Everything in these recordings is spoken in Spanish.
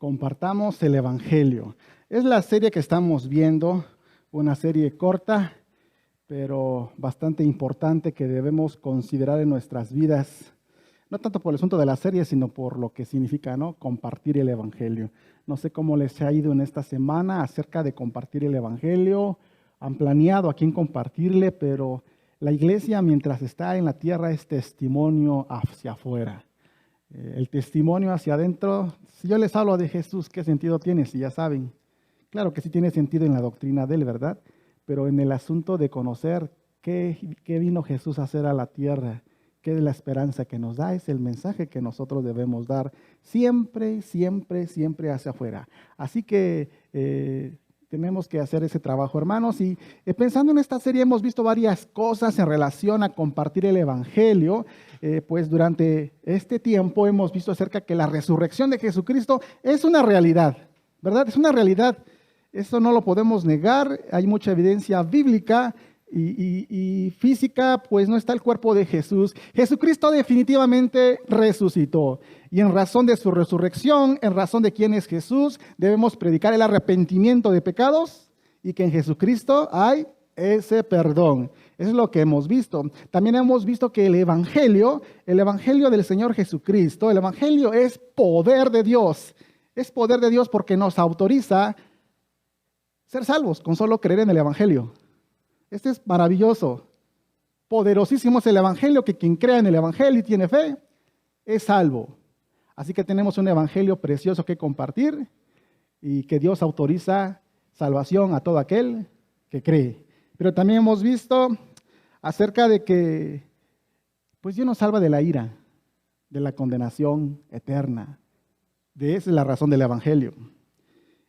Compartamos el Evangelio. Es la serie que estamos viendo, una serie corta, pero bastante importante que debemos considerar en nuestras vidas, no tanto por el asunto de la serie, sino por lo que significa, ¿no? Compartir el Evangelio. No sé cómo les ha ido en esta semana acerca de compartir el Evangelio. Han planeado a quién compartirle, pero la iglesia, mientras está en la tierra, es testimonio hacia afuera. El testimonio hacia adentro, si yo les hablo de Jesús, ¿qué sentido tiene? Si ya saben. Claro que sí tiene sentido en la doctrina de él, ¿verdad? Pero en el asunto de conocer qué vino Jesús a hacer a la tierra, qué es la esperanza que nos da, es el mensaje que nosotros debemos dar siempre, siempre, siempre hacia afuera. Así que tenemos que hacer ese trabajo, hermanos. Y pensando en esta serie hemos visto varias cosas en relación a compartir el Evangelio. Pues durante este tiempo hemos visto acerca que la resurrección de Jesucristo es una realidad, ¿verdad? Es una realidad. Eso no lo podemos negar. Hay mucha evidencia bíblica y física, pues no está el cuerpo de Jesús. Jesucristo definitivamente resucitó. Y en razón de su resurrección, en razón de quién es Jesús, debemos predicar el arrepentimiento de pecados y que en Jesucristo hay ese perdón. Eso es lo que hemos visto. También hemos visto que el Evangelio del Señor Jesucristo, el Evangelio es poder de Dios. Es poder de Dios porque nos autoriza ser salvos con solo creer en el Evangelio. Este es maravilloso. Poderosísimo es el Evangelio, que quien crea en el Evangelio y tiene fe, es salvo. Así que tenemos un Evangelio precioso que compartir y que Dios autoriza salvación a todo aquel que cree. Pero también hemos visto acerca de que pues Dios nos salva de la ira, de la condenación eterna. De esa es la razón del Evangelio.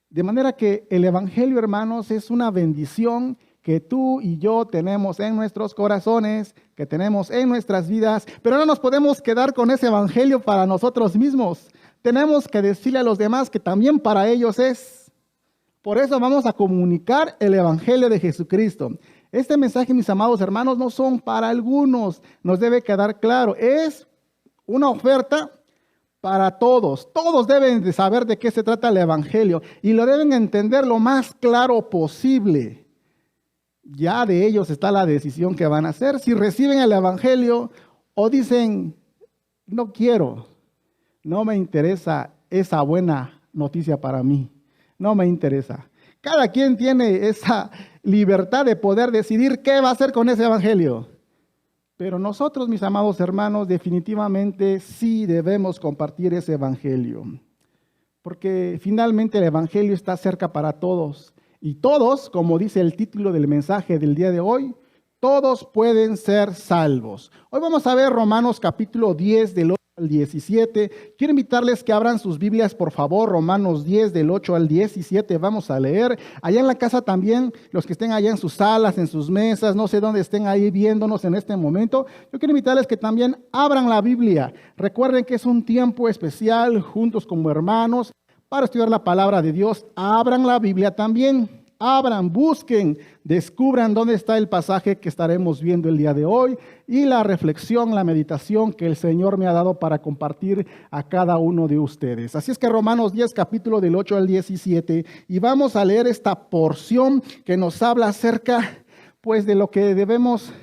De manera que el Evangelio, hermanos, es una bendición que tú y yo tenemos en nuestros corazones, que tenemos en nuestras vidas, pero no nos podemos quedar con ese Evangelio para nosotros mismos. Tenemos que decirle a los demás que también para ellos es. Por eso vamos a comunicar el Evangelio de Jesucristo. Este mensaje, mis amados hermanos, no son para algunos, nos debe quedar claro. Es una oferta para todos. Todos deben de saber de qué se trata el Evangelio y lo deben entender lo más claro posible. Ya de ellos está la decisión que van a hacer. Si reciben el Evangelio o dicen, no quiero, no me interesa esa buena noticia para mí, no me interesa. Cada quien tiene esa libertad de poder decidir qué va a hacer con ese Evangelio. Pero nosotros, mis amados hermanos, definitivamente sí debemos compartir ese Evangelio. Porque finalmente el Evangelio está cerca para todos. Y todos, como dice el título del mensaje del día de hoy, todos pueden ser salvos. Hoy vamos a ver Romanos capítulo 10 del 8 al 17. Quiero invitarles que abran sus Biblias, por favor. Romanos 10 del 8 al 17. Vamos a leer. Allá en la casa también, los que estén allá en sus salas, en sus mesas, no sé dónde estén ahí viéndonos en este momento. Yo quiero invitarles que también abran la Biblia. Recuerden que es un tiempo especial juntos como hermanos para estudiar la palabra de Dios. Abran la Biblia también. Abran, busquen, descubran dónde está el pasaje que estaremos viendo el día de hoy y la reflexión, la meditación que el Señor me ha dado para compartir a cada uno de ustedes. Así es que Romanos 10, capítulo del 8 al 17, y vamos a leer esta porción que nos habla acerca, pues, de lo que debemos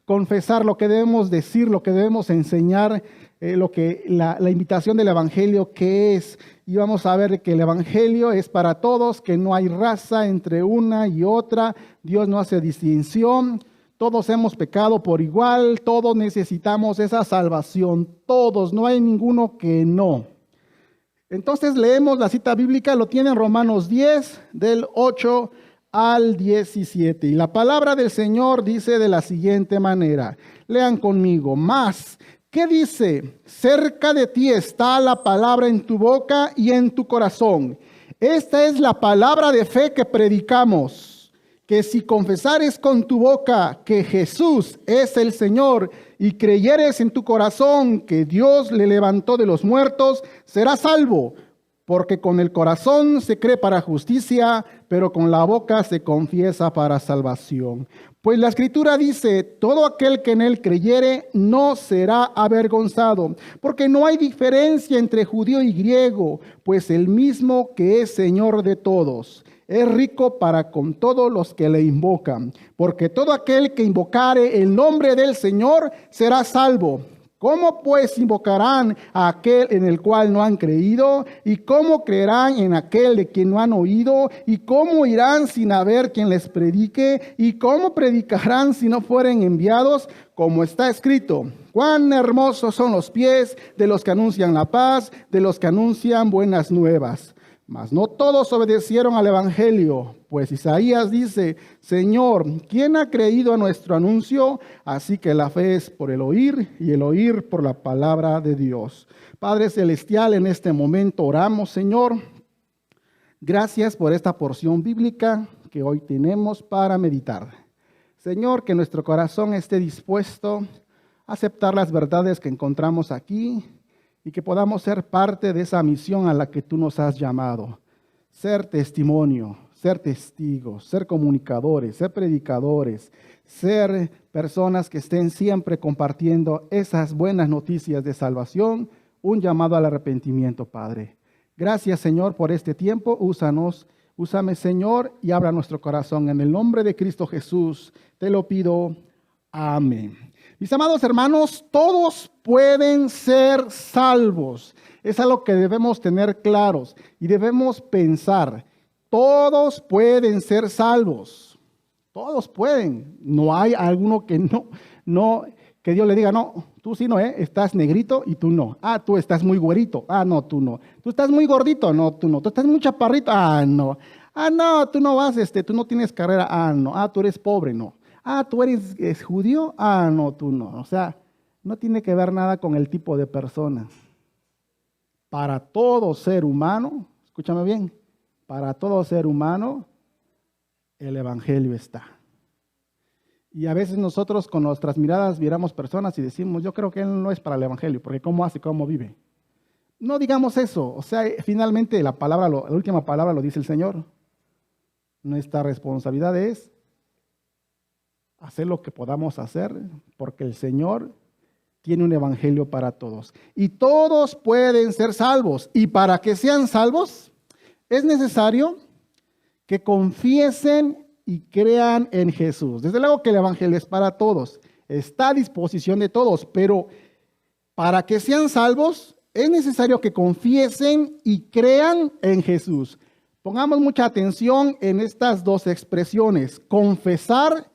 confesar, lo que debemos decir, lo que debemos enseñar, la invitación del Evangelio que es. Y vamos a ver que el Evangelio es para todos, que no hay raza entre una y otra. Dios no hace distinción. Todos hemos pecado por igual. Todos necesitamos esa salvación. Todos, no hay ninguno que no. Entonces leemos la cita bíblica, lo tienen Romanos 10, del 8 al 17. Y la palabra del Señor dice de la siguiente manera. Lean conmigo. Más. ¿Qué dice? Cerca de ti está la palabra en tu boca y en tu corazón. Esta es la palabra de fe que predicamos, que si confesares con tu boca que Jesús es el Señor y creyeres en tu corazón que Dios le levantó de los muertos, serás salvo. Porque con el corazón se cree para justicia, pero con la boca se confiesa para salvación. Pues la Escritura dice, todo aquel que en él creyere no será avergonzado, porque no hay diferencia entre judío y griego, pues el mismo que es Señor de todos es rico para con todos los que le invocan, porque todo aquel que invocare el nombre del Señor será salvo. ¿Cómo pues invocarán a aquel en el cual no han creído? ¿Y cómo creerán en aquel de quien no han oído? ¿Y cómo irán sin haber quien les predique? ¿Y cómo predicarán si no fueren enviados? Como está escrito, cuán hermosos son los pies de los que anuncian la paz, de los que anuncian buenas nuevas. Mas no todos obedecieron al evangelio, pues Isaías dice, Señor, ¿quién ha creído a nuestro anuncio? Así que la fe es por el oír y el oír por la palabra de Dios. Padre Celestial, en este momento oramos, Señor. Gracias por esta porción bíblica que hoy tenemos para meditar. Señor, que nuestro corazón esté dispuesto a aceptar las verdades que encontramos aquí, y que podamos ser parte de esa misión a la que tú nos has llamado. Ser testimonio, ser testigos, ser comunicadores, ser predicadores, ser personas que estén siempre compartiendo esas buenas noticias de salvación, un llamado al arrepentimiento, Padre. Gracias, Señor, por este tiempo. Úsame, Señor, y abra nuestro corazón. En el nombre de Cristo Jesús, te lo pido. Amén. Mis amados hermanos, todos pueden ser salvos. Es algo que debemos tener claros y debemos pensar. Todos pueden ser salvos. Todos pueden. No hay alguno que no, que Dios le diga, no, tú sí no, estás negrito y tú no. Ah, tú estás muy güerito. Ah, no, tú no. Tú estás muy gordito. No, tú no. Tú estás muy chaparrito. Ah, no. Ah, no, tú no vas, tú no tienes carrera. Ah, no. Ah, tú eres pobre. No. Ah, ¿tú eres judío? Ah, no, tú no. O sea, no tiene que ver nada con el tipo de personas. Para todo ser humano, escúchame bien, para todo ser humano, el evangelio está. Y a veces nosotros con nuestras miradas miramos personas y decimos, yo creo que él no es para el evangelio, porque cómo hace, cómo vive. No digamos eso. O sea, finalmente la última palabra lo dice el Señor. Nuestra responsabilidad es hacer lo que podamos hacer, porque el Señor tiene un evangelio para todos. Y todos pueden ser salvos. Y para que sean salvos, es necesario que confiesen y crean en Jesús. Desde luego que el evangelio es para todos. Está a disposición de todos. Pero para que sean salvos, es necesario que confiesen y crean en Jesús. Pongamos mucha atención en estas dos expresiones. Confesar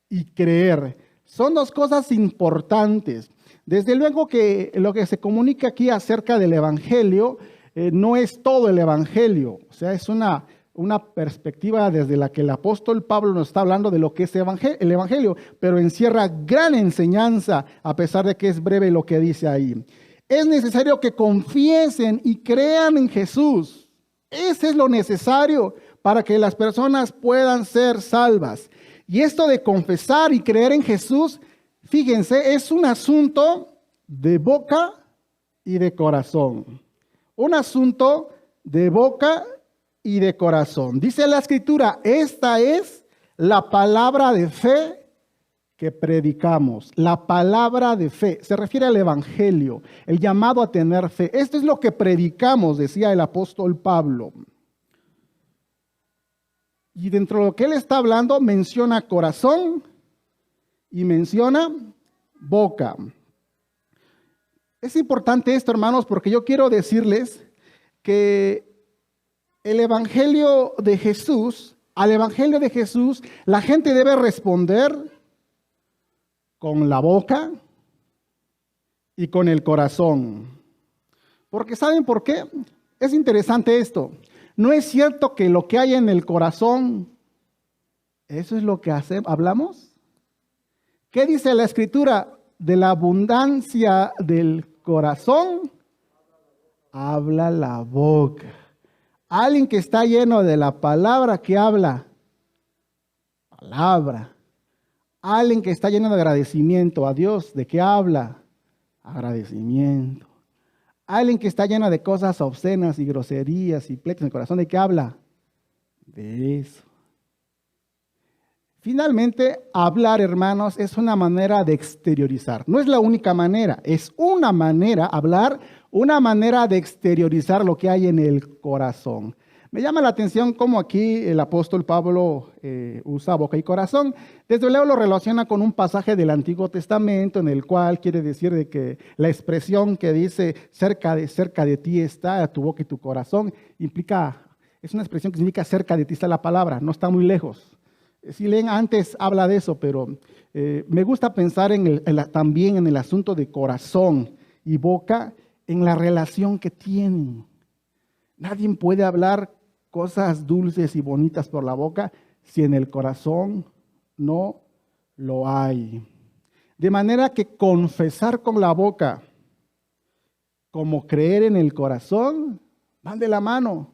y creer. Son dos cosas importantes. Desde luego que lo que se comunica aquí acerca del evangelio no es todo el evangelio. O sea, es una perspectiva desde la que el apóstol Pablo nos está hablando de lo que es el evangelio, pero encierra gran enseñanza a pesar de que es breve lo que dice ahí. Es necesario que confiesen y crean en Jesús. Ese es lo necesario para que las personas puedan ser salvas. Y esto de confesar y creer en Jesús, fíjense, es un asunto de boca y de corazón. Un asunto de boca y de corazón. Dice la Escritura, esta es la palabra de fe que predicamos. La palabra de fe se refiere al evangelio, el llamado a tener fe. Esto es lo que predicamos, decía el apóstol Pablo. Y dentro de lo que él está hablando, menciona corazón y menciona boca. Es importante esto, hermanos, porque yo quiero decirles que el evangelio de Jesús, al evangelio de Jesús, la gente debe responder con la boca y con el corazón. Porque ¿saben por qué? Es interesante esto. ¿No es cierto que lo que hay en el corazón, eso es lo que hablamos? ¿Qué dice la Escritura? De la abundancia del corazón, habla la boca. Alguien que está lleno de la palabra, ¿qué habla? Palabra. Alguien que está lleno de agradecimiento a Dios, ¿de qué habla? Agradecimiento. Alguien que está lleno de cosas obscenas y groserías y pleitos en el corazón, ¿de qué habla? De eso. Finalmente, hablar, hermanos, es una manera de exteriorizar. No es la única manera, es una manera, hablar, una manera de exteriorizar lo que hay en el corazón. Me llama la atención cómo aquí el apóstol Pablo usa boca y corazón. Desde luego lo relaciona con un pasaje del Antiguo Testamento en el cual quiere decir de que la expresión que dice cerca de ti está tu boca y tu corazón, es una expresión que significa cerca de ti está la palabra, no está muy lejos. Si leen antes habla de eso, pero me gusta pensar también en el asunto de corazón y boca, en la relación que tienen. Nadie puede hablar cosas dulces y bonitas por la boca si en el corazón no lo hay. De manera que confesar con la boca como creer en el corazón van de la mano.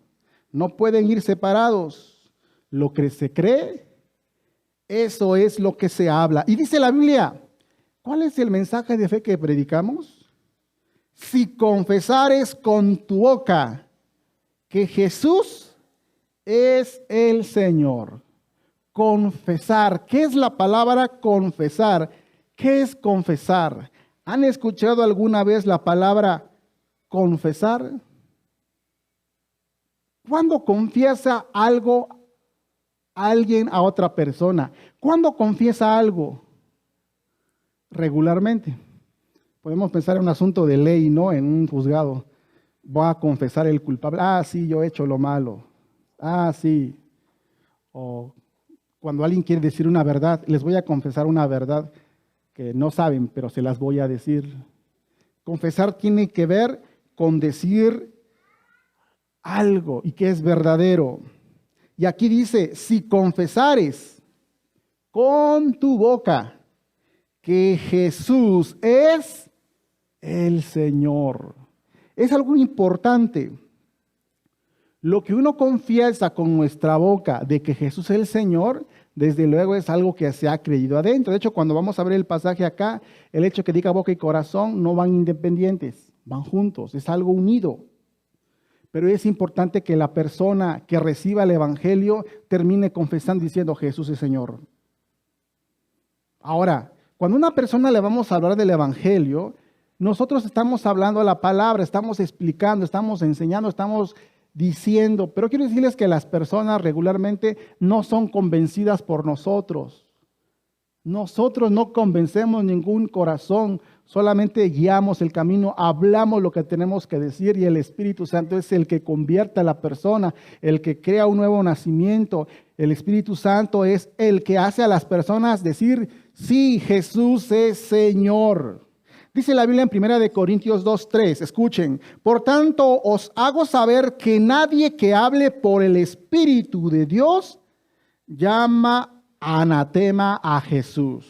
No pueden ir separados. Lo que se cree, eso es lo que se habla. Y dice la Biblia, ¿cuál es el mensaje de fe que predicamos? Si confesares con tu boca que Jesús es el Señor. Confesar. ¿Qué es la palabra confesar? ¿Qué es confesar? ¿Han escuchado alguna vez la palabra confesar? ¿Cuándo confiesa algo alguien a otra persona? ¿Cuándo confiesa algo? Regularmente. Podemos pensar en un asunto de ley, ¿no? En un juzgado. Voy a confesar el culpable. Ah, sí, yo he hecho lo malo. Ah, sí. O cuando alguien quiere decir una verdad, les voy a confesar una verdad que no saben, pero se las voy a decir. Confesar tiene que ver con decir algo y que es verdadero. Y aquí dice, si confesares con tu boca que Jesús es el Señor. Es algo importante. Lo que uno confiesa con nuestra boca de que Jesús es el Señor, desde luego es algo que se ha creído adentro. De hecho, cuando vamos a ver el pasaje acá, el hecho que diga boca y corazón no van independientes, van juntos, es algo unido. Pero es importante que la persona que reciba el Evangelio termine confesando diciendo Jesús es Señor. Ahora, cuando a una persona le vamos a hablar del Evangelio, nosotros estamos hablando la palabra, estamos explicando, estamos enseñando, estamos diciendo, pero quiero decirles que las personas regularmente no son convencidas por nosotros. Nosotros no convencemos ningún corazón, solamente guiamos el camino, hablamos lo que tenemos que decir y el Espíritu Santo es el que convierte a la persona, el que crea un nuevo nacimiento. El Espíritu Santo es el que hace a las personas decir, sí, Jesús es Señor. Dice la Biblia en 1 Corintios 2:3, escuchen, por tanto os hago saber que nadie que hable por el Espíritu de Dios llama anatema a Jesús.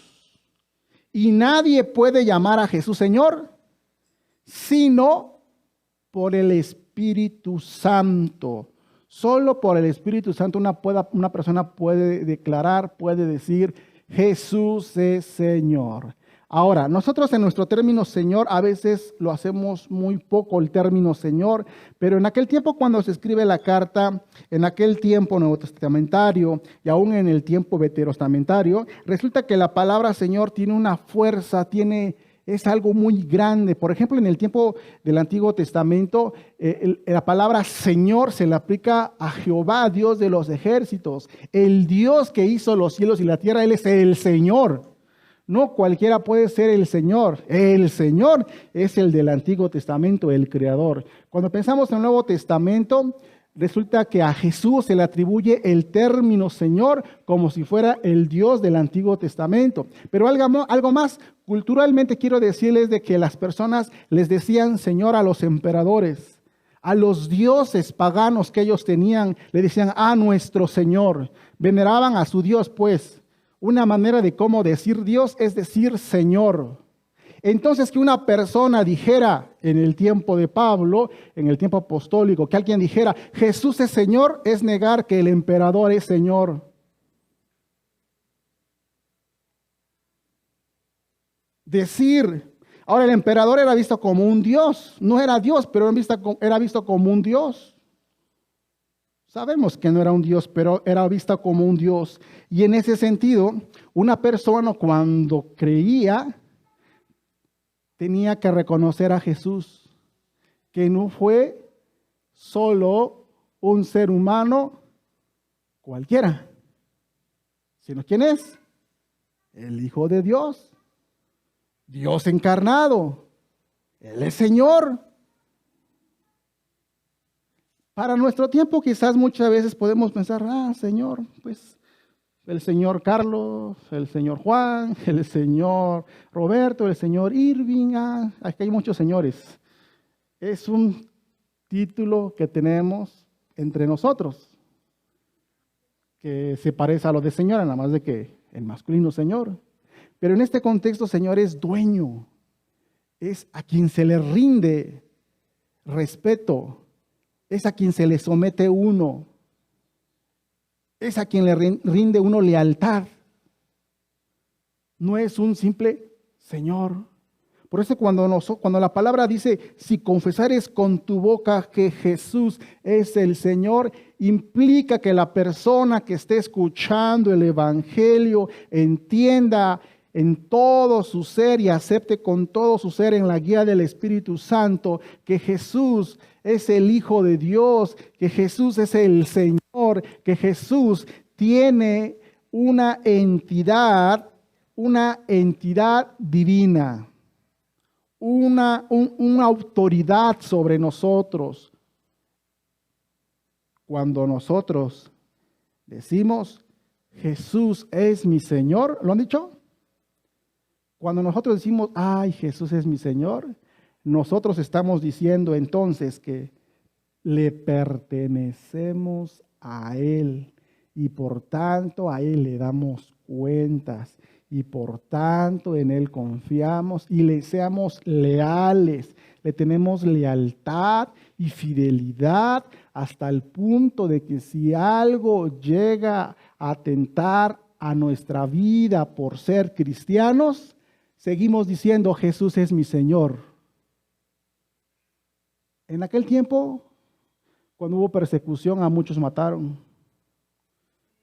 Y nadie puede llamar a Jesús Señor, sino por el Espíritu Santo. Solo por el Espíritu Santo una persona puede declarar, puede decir, Jesús es Señor. Ahora, nosotros en nuestro término Señor a veces lo hacemos muy poco el término Señor, pero en aquel tiempo cuando se escribe la carta, en aquel tiempo nuevo testamentario y aún en el tiempo veterotestamentario, resulta que la palabra Señor tiene una fuerza, es algo muy grande. Por ejemplo, en el tiempo del Antiguo Testamento, la palabra Señor se le aplica a Jehová, Dios de los ejércitos. El Dios que hizo los cielos y la tierra, Él es el Señor. No cualquiera puede ser el Señor. El Señor es el del Antiguo Testamento, el Creador. Cuando pensamos en el Nuevo Testamento, resulta que a Jesús se le atribuye el término Señor como si fuera el Dios del Antiguo Testamento. Pero algo más, culturalmente quiero decirles de que las personas les decían Señor a los emperadores, a los dioses paganos que ellos tenían, le decían a nuestro Señor. Veneraban a su Dios, pues. Una manera de cómo decir Dios es decir Señor. Entonces que una persona dijera en el tiempo de Pablo, en el tiempo apostólico, que alguien dijera Jesús es Señor, es negar que el emperador es Señor. Decir, ahora el emperador era visto como un Dios, no era Dios, pero era visto como un Dios. Sabemos que no era un Dios, pero era vista como un Dios. Y en ese sentido, una persona cuando creía tenía que reconocer a Jesús, que no fue solo un ser humano cualquiera, sino ¿quién es? El Hijo de Dios, Dios encarnado. Él es Señor. Para nuestro tiempo quizás muchas veces podemos pensar, Señor, pues el señor Carlos, el señor Juan, el señor Roberto, el señor Irving, aquí hay muchos señores. Es un título que tenemos entre nosotros, que se parece a lo de señora, nada más de que el masculino señor. Pero en este contexto, Señor es dueño, es a quien se le rinde respeto, es a quien se le somete uno, es a quien le rinde uno lealtad. No es un simple Señor. Por eso cuando la palabra dice, si confesares con tu boca que Jesús es el Señor, implica que la persona que esté escuchando el Evangelio entienda en todo su ser y acepte con todo su ser en la guía del Espíritu Santo que Jesús es el Hijo de Dios, que Jesús es el Señor, que Jesús tiene una entidad divina, una autoridad sobre nosotros. Cuando nosotros decimos, Jesús es mi Señor, ¿lo han dicho? Cuando nosotros decimos, Jesús es mi Señor, nosotros estamos diciendo entonces que le pertenecemos a Él y por tanto a Él le damos cuentas y por tanto en Él confiamos y le seamos leales, le tenemos lealtad y fidelidad hasta el punto de que si algo llega a atentar a nuestra vida por ser cristianos, seguimos diciendo, Jesús es mi Señor. En aquel tiempo, cuando hubo persecución, a muchos mataron.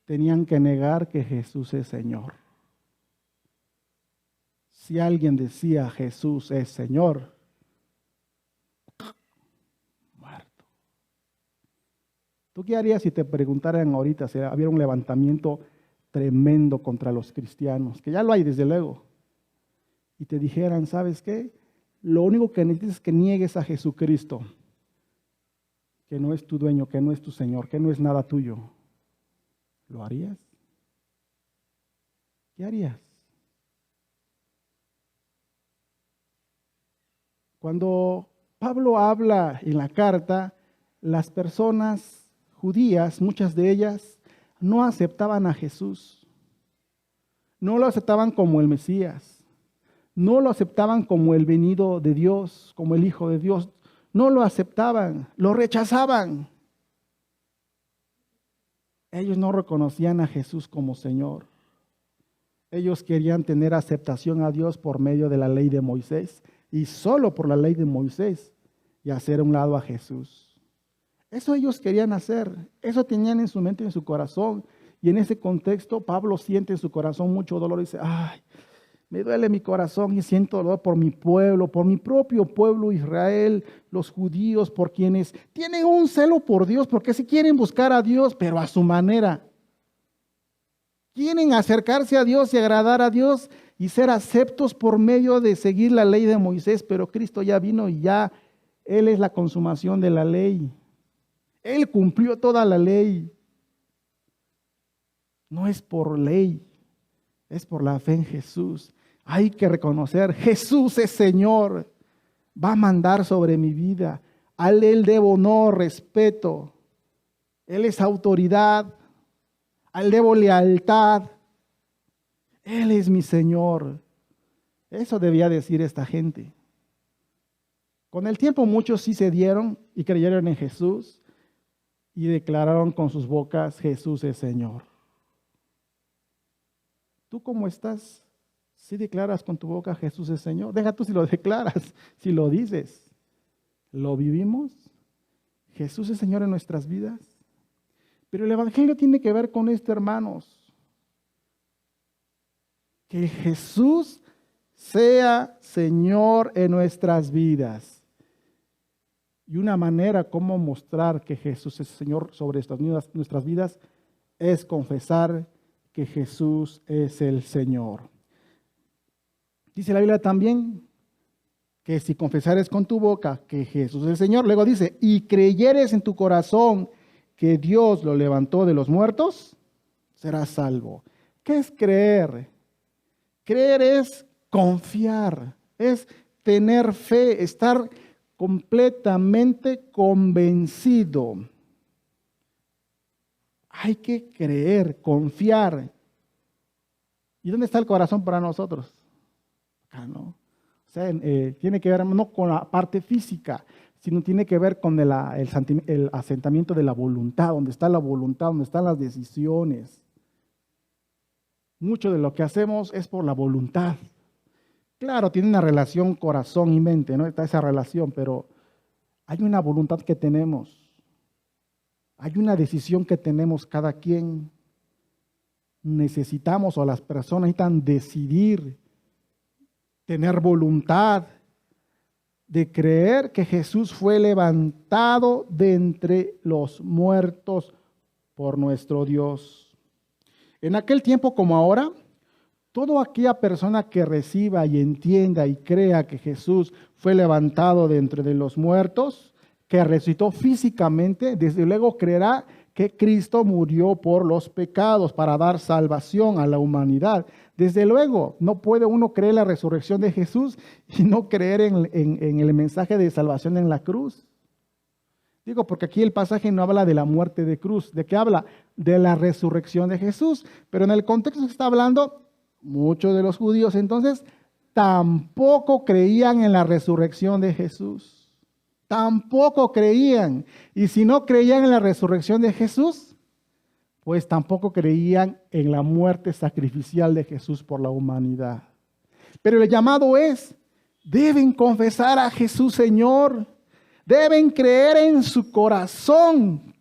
Tenían que negar que Jesús es Señor. Si alguien decía Jesús es Señor, muerto. ¿Tú qué harías si te preguntaran ahorita si había un levantamiento tremendo contra los cristianos? Que ya lo hay desde luego. Y te dijeran, ¿sabes qué? Lo único que necesitas es que niegues a Jesucristo, que no es tu dueño, que no es tu Señor, que no es nada tuyo. ¿Lo harías? ¿Qué harías? Cuando Pablo habla en la carta, las personas judías, muchas de ellas, no aceptaban a Jesús. No lo aceptaban como el Mesías. No lo aceptaban como el venido de Dios, como el Hijo de Dios. No lo aceptaban, lo rechazaban. Ellos no reconocían a Jesús como Señor. Ellos querían tener aceptación a Dios por medio de la ley de Moisés y solo por la ley de Moisés y hacer a un lado a Jesús. Eso ellos querían hacer, eso tenían en su mente y en su corazón. Y en ese contexto Pablo siente en su corazón mucho dolor y dice, me duele mi corazón y siento dolor por mi pueblo, por mi propio pueblo Israel, los judíos, por quienes tienen un celo por Dios, porque sí quieren buscar a Dios, pero a su manera. Quieren acercarse a Dios y agradar a Dios y ser aceptos por medio de seguir la ley de Moisés, pero Cristo ya vino y ya Él es la consumación de la ley. Él cumplió toda la ley. No es por ley, es por la fe en Jesús. Hay que reconocer, Jesús es Señor, va a mandar sobre mi vida. A Él debo honor, respeto. Él es autoridad. A Él debo lealtad. Él es mi Señor. Eso debía decir esta gente. Con el tiempo muchos sí se dieron y creyeron en Jesús y declararon con sus bocas, Jesús es Señor. ¿Tú cómo estás? Si declaras con tu boca Jesús es Señor, deja tú si lo declaras, si lo dices, ¿lo vivimos? ¿Jesús es Señor en nuestras vidas? Pero el Evangelio tiene que ver con esto, hermanos. Que Jesús sea Señor en nuestras vidas. Y una manera como mostrar que Jesús es Señor sobre nuestras vidas es confesar que Jesús es el Señor. Dice la Biblia también que si confesares con tu boca que Jesús es el Señor, luego dice, y creyeres en tu corazón que Dios lo levantó de los muertos, serás salvo. ¿Qué es creer? Creer es confiar, es tener fe, estar completamente convencido. Hay que creer, confiar. ¿Y dónde está el corazón para nosotros? Acá, ¿no? O sea, tiene que ver no con la parte física, sino tiene que ver con el asentamiento de la voluntad, donde está la voluntad, donde están las decisiones. Mucho de lo que hacemos es por la voluntad. Claro, tiene una relación corazón y mente, ¿no? Está esa relación, pero hay una voluntad que tenemos. Hay una decisión que tenemos cada quien. Necesitamos, o las personas necesitan decidir, tener voluntad de creer que Jesús fue levantado de entre los muertos por nuestro Dios. En aquel tiempo como ahora, toda aquella persona que reciba y entienda y crea que Jesús fue levantado de entre los muertos, que resucitó físicamente, desde luego creerá que Cristo murió por los pecados para dar salvación a la humanidad. Desde luego, no puede uno creer la resurrección de Jesús y no creer en el mensaje de salvación en la cruz. Digo, porque aquí el pasaje no habla de la muerte de cruz. ¿De qué habla? De la resurrección de Jesús. Pero en el contexto que está hablando, muchos de los judíos entonces tampoco creían en la resurrección de Jesús. Tampoco creían. Y si no creían en la resurrección de Jesús, pues tampoco creían en la muerte sacrificial de Jesús por la humanidad. Pero el llamado es, deben confesar a Jesús Señor. Deben creer en su corazón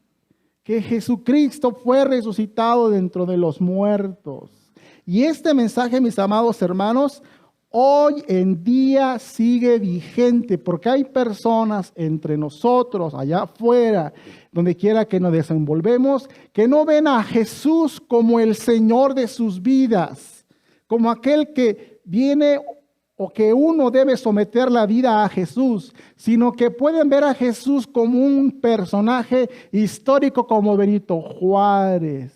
que Jesucristo fue resucitado dentro de los muertos. Y este mensaje, mis amados hermanos, hoy en día sigue vigente porque hay personas entre nosotros, allá afuera, donde quiera que nos desenvolvemos, que no ven a Jesús como el Señor de sus vidas, como aquel que viene o que uno debe someter la vida a Jesús, sino que pueden ver a Jesús como un personaje histórico como Benito Juárez,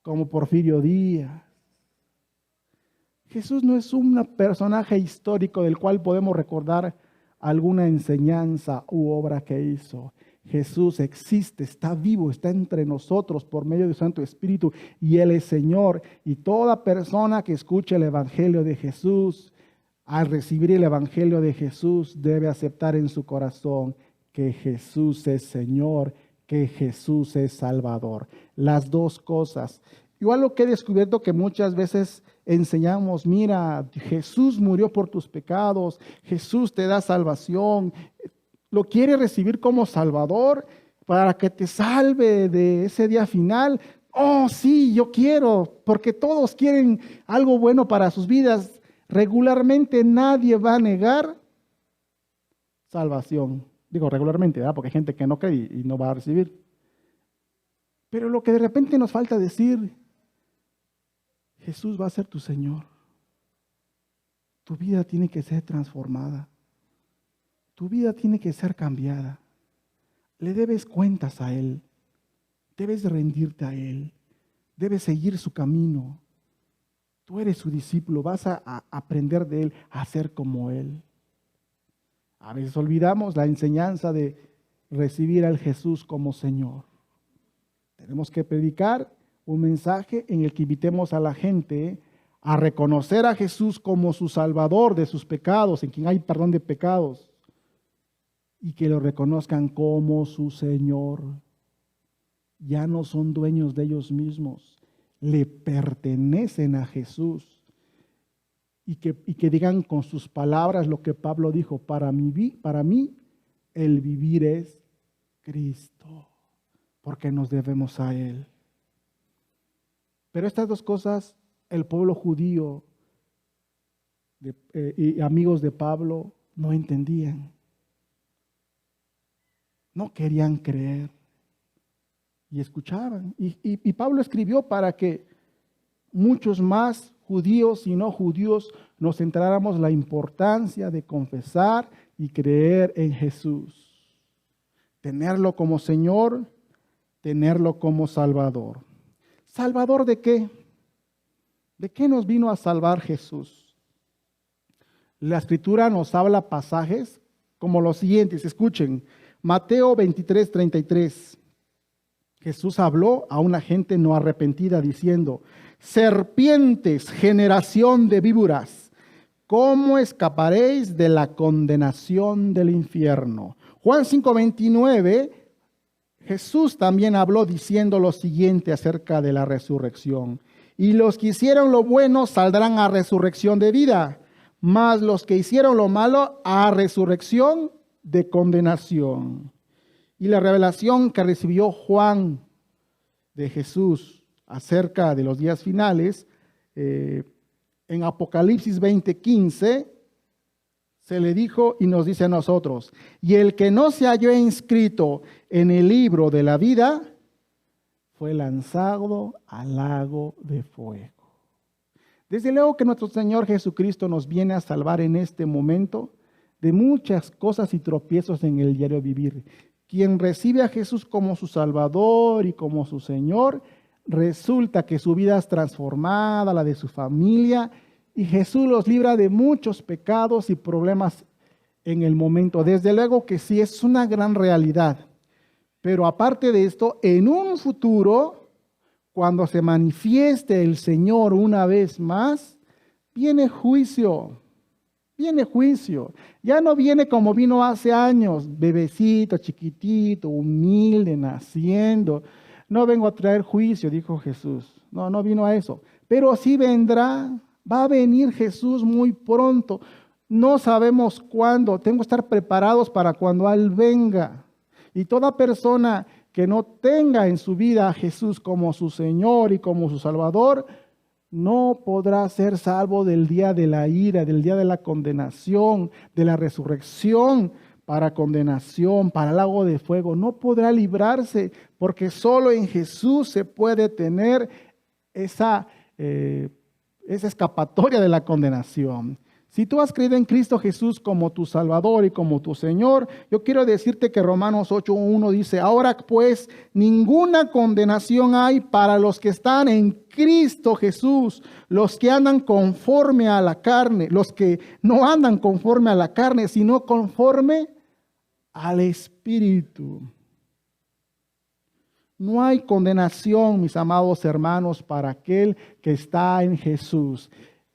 como Porfirio Díaz. Jesús no es un personaje histórico del cual podemos recordar alguna enseñanza u obra que hizo. Jesús existe, está vivo, está entre nosotros por medio del Santo Espíritu y Él es Señor. Y toda persona que escuche el Evangelio de Jesús, al recibir el Evangelio de Jesús, debe aceptar en su corazón que Jesús es Señor, que Jesús es Salvador. Las dos cosas. Yo algo que he descubierto que muchas veces enseñamos, mira, Jesús murió por tus pecados, Jesús te da salvación, lo quiere recibir como Salvador para que te salve de ese día final. Oh, sí, yo quiero, porque todos quieren algo bueno para sus vidas. Regularmente nadie va a negar salvación. Digo regularmente, ¿verdad? Porque hay gente que no cree y no va a recibir. Pero lo que de repente nos falta decir, Jesús va a ser tu Señor. Tu vida tiene que ser transformada. Tu vida tiene que ser cambiada. Le debes cuentas a Él. Debes rendirte a Él. Debes seguir su camino. Tú eres su discípulo. Vas a aprender de Él, a ser como Él. A veces olvidamos la enseñanza de recibir al Jesús como Señor. Tenemos que predicar un mensaje en el que invitemos a la gente a reconocer a Jesús como su Salvador de sus pecados, en quien hay perdón de pecados, y que lo reconozcan como su Señor. Ya no son dueños de ellos mismos, le pertenecen a Jesús. Y que digan con sus palabras lo que Pablo dijo, para mí el vivir es Cristo, porque nos debemos a Él. Pero estas dos cosas, el pueblo judío y amigos de Pablo no entendían. No querían creer. Y escuchaban. Y Pablo escribió para que muchos más judíos y no judíos nos enteráramos la importancia de confesar y creer en Jesús. Tenerlo como Señor, tenerlo como Salvador. ¿Salvador de qué? ¿De qué nos vino a salvar Jesús? La Escritura nos habla pasajes como los siguientes. Escuchen, Mateo 23:33. Jesús habló a una gente no arrepentida diciendo: serpientes, generación de víboras, ¿cómo escaparéis de la condenación del infierno? Juan 5:29, Jesús también habló diciendo lo siguiente acerca de la resurrección: y los que hicieron lo bueno saldrán a resurrección de vida, mas los que hicieron lo malo a resurrección de condenación. Y la revelación que recibió Juan de Jesús acerca de los días finales, en Apocalipsis 20:15, se le dijo y nos dice a nosotros: y el que no se halló inscrito en el libro de la vida fue lanzado al lago de fuego. Desde luego que nuestro Señor Jesucristo nos viene a salvar en este momento de muchas cosas y tropiezos en el diario vivir. Quien recibe a Jesús como su Salvador y como su Señor, resulta que su vida es transformada, la de su familia, y Jesús los libra de muchos pecados y problemas en el momento. Desde luego que sí, es una gran realidad. Pero aparte de esto, en un futuro, cuando se manifieste el Señor una vez más, viene juicio. Viene juicio. Ya no viene como vino hace años, bebecito, chiquitito, humilde, naciendo. No vengo a traer juicio, dijo Jesús. No vino a eso. Pero sí vendrá, va a venir Jesús muy pronto. No sabemos cuándo. Tengo que estar preparados para cuando Él venga. Y toda persona que no tenga en su vida a Jesús como su Señor y como su Salvador, no podrá ser salvo del día de la ira, del día de la condenación, de la resurrección para condenación, para el lago de fuego. No podrá librarse, porque solo en Jesús se puede tener esa escapatoria de la condenación. Si tú has creído en Cristo Jesús como tu Salvador y como tu Señor, yo quiero decirte que Romanos 8:1 dice: ahora pues ninguna condenación hay para los que están en Cristo Jesús, los que andan conforme a la carne, los que no andan conforme a la carne, sino conforme al Espíritu. No hay condenación, mis amados hermanos, para aquel que está en Jesús.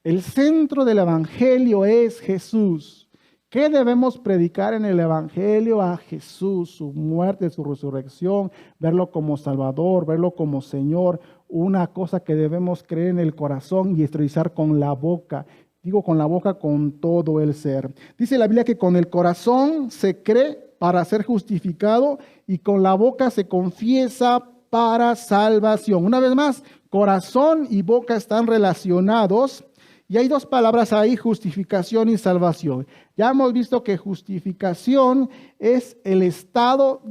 El centro del Evangelio es Jesús. ¿Qué debemos predicar en el Evangelio? A Jesús, su muerte, su resurrección, verlo como Salvador, verlo como Señor. Una cosa que debemos creer en el corazón y exteriorizar con la boca. Digo con la boca, con todo el ser. Dice la Biblia que con el corazón se cree para ser justificado y con la boca se confiesa para salvación. Una vez más, corazón y boca están relacionados. Y hay dos palabras ahí: justificación y salvación. Ya hemos visto que justificación es el estado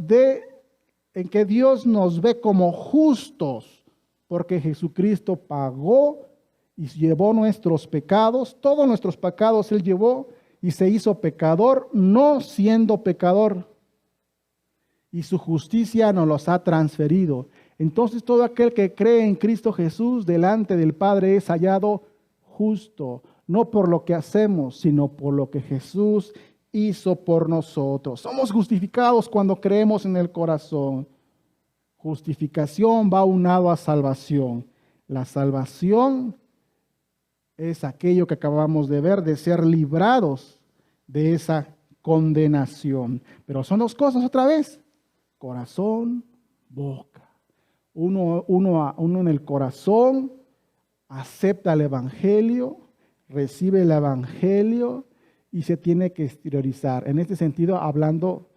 en que Dios nos ve como justos, porque Jesucristo pagó y llevó nuestros pecados, todos nuestros pecados Él llevó y se hizo pecador, no siendo pecador. Y su justicia nos los ha transferido. Entonces todo aquel que cree en Cristo Jesús delante del Padre es hallado justo, no por lo que hacemos, sino por lo que Jesús hizo por nosotros. Somos justificados cuando creemos en el corazón. Justificación va unado a salvación. La salvación es aquello que acabamos de ver, de ser librados de esa condenación. Pero son dos cosas otra vez: corazón, boca. Uno en el corazón acepta el Evangelio, recibe el Evangelio y se tiene que exteriorizar. En este sentido, hablando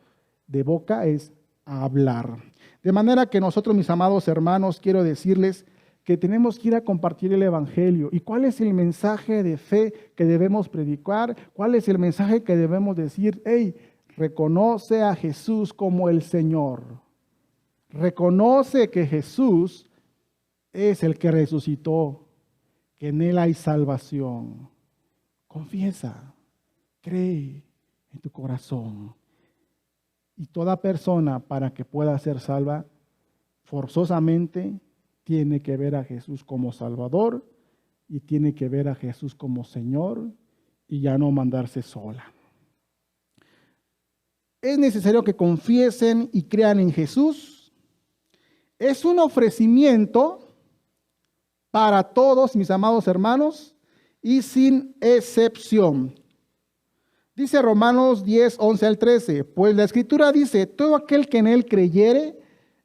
de boca, es a hablar. De manera que nosotros, mis amados hermanos, quiero decirles que tenemos que ir a compartir el Evangelio. ¿Y cuál es el mensaje de fe que debemos predicar? ¿Cuál es el mensaje que debemos decir? Hey, reconoce a Jesús como el Señor. Reconoce que Jesús es el que resucitó, que en Él hay salvación. Confiesa, cree en tu corazón. Y toda persona, para que pueda ser salva, forzosamente tiene que ver a Jesús como Salvador y tiene que ver a Jesús como Señor y ya no mandarse sola. Es necesario que confiesen y crean en Jesús. Es un ofrecimiento para todos, mis amados hermanos, y sin excepción. Dice Romanos 10, 11 al 13, pues la Escritura dice, todo aquel que en él creyere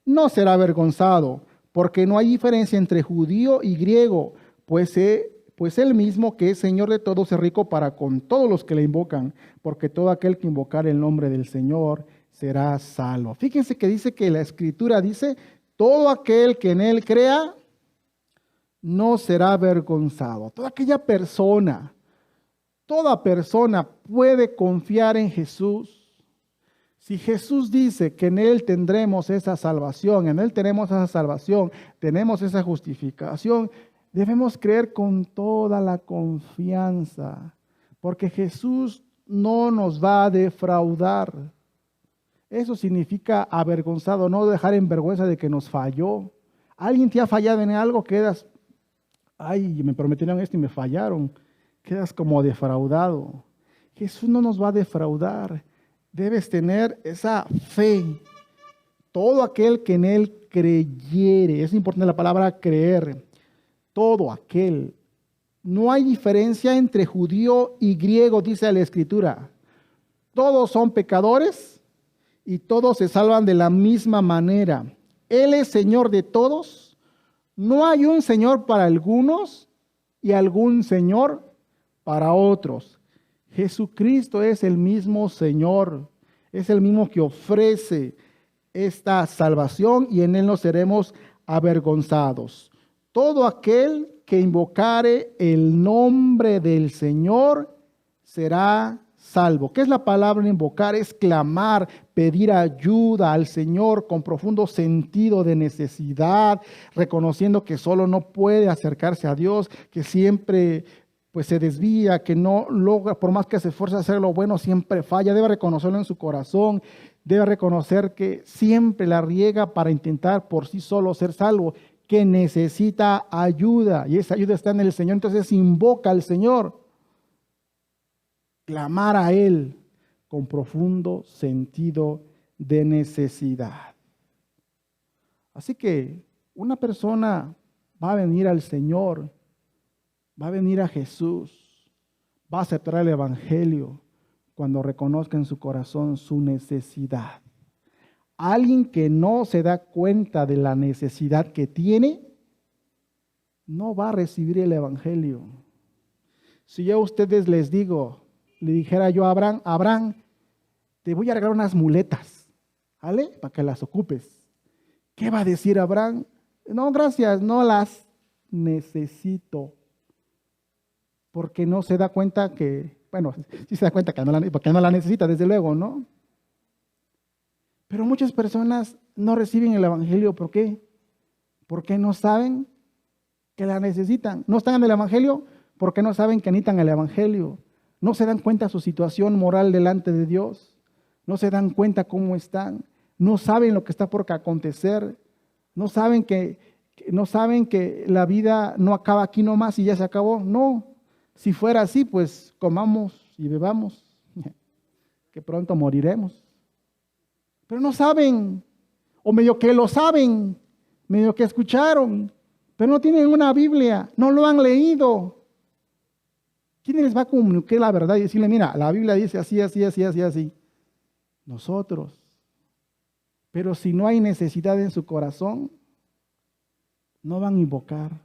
no será avergonzado, porque no hay diferencia entre judío y griego, pues él mismo que es Señor de todos es rico para con todos los que le invocan, porque todo aquel que invocar el nombre del Señor será salvo. Fíjense que dice que la Escritura dice, todo aquel que en él crea no será avergonzado. Toda persona puede confiar en Jesús. Si Jesús dice que en Él tendremos esa salvación, tenemos esa justificación, debemos creer con toda la confianza, porque Jesús no nos va a defraudar. Eso significa avergonzado, no dejar en vergüenza de que nos falló. ¿Alguien te ha fallado en algo? Quedas, ay, me prometieron esto y me fallaron. Quedas como defraudado. Jesús no nos va a defraudar. Debes tener esa fe. Todo aquel que en Él creyere, es importante la palabra creer. Todo aquel. No hay diferencia entre judío y griego, dice la Escritura. Todos son pecadores y todos se salvan de la misma manera. Él es Señor de todos. No hay un Señor para algunos y algún Señor para otros. Jesucristo es el mismo Señor, es el mismo que ofrece esta salvación y en Él no seremos avergonzados. Todo aquel que invocare el nombre del Señor será salvo. ¿Qué es la palabra invocar? Es clamar, pedir ayuda al Señor con profundo sentido de necesidad, reconociendo que solo no puede acercarse a Dios, que siempre pues se desvía, que no logra, por más que se esfuerce a hacer lo bueno, siempre falla. Debe reconocerlo en su corazón, debe reconocer que siempre la riega para intentar por sí solo ser salvo, que necesita ayuda, y esa ayuda está en el Señor. Entonces invoca al Señor, clamar a Él con profundo sentido de necesidad. Así que una persona va a venir al Señor, va a venir a Jesús, va a aceptar el Evangelio cuando reconozca en su corazón su necesidad. Alguien que no se da cuenta de la necesidad que tiene, no va a recibir el Evangelio. Si yo a ustedes les digo, le dijera yo a Abraham, Abraham, te voy a regalar unas muletas, ¿vale? Para que las ocupes. ¿Qué va a decir Abraham? No, gracias, no las necesito. Porque no se da cuenta que, bueno, sí se da cuenta porque no la necesita, desde luego, ¿no? Pero muchas personas no reciben el Evangelio, ¿por qué? Porque no saben que la necesitan. No están en el Evangelio porque no saben que necesitan el Evangelio. No se dan cuenta de su situación moral delante de Dios. No se dan cuenta cómo están. No saben lo que está por acontecer. No saben que la vida no acaba aquí nomás y ya se acabó. No. Si fuera así, pues comamos y bebamos, que pronto moriremos. Pero no saben, o medio que lo saben, medio que escucharon, pero no tienen una Biblia, no lo han leído. ¿Quién les va a comunicar la verdad y decirle, mira, la Biblia dice así, así, así, así, así? Nosotros. Pero si no hay necesidad en su corazón, no van a invocar.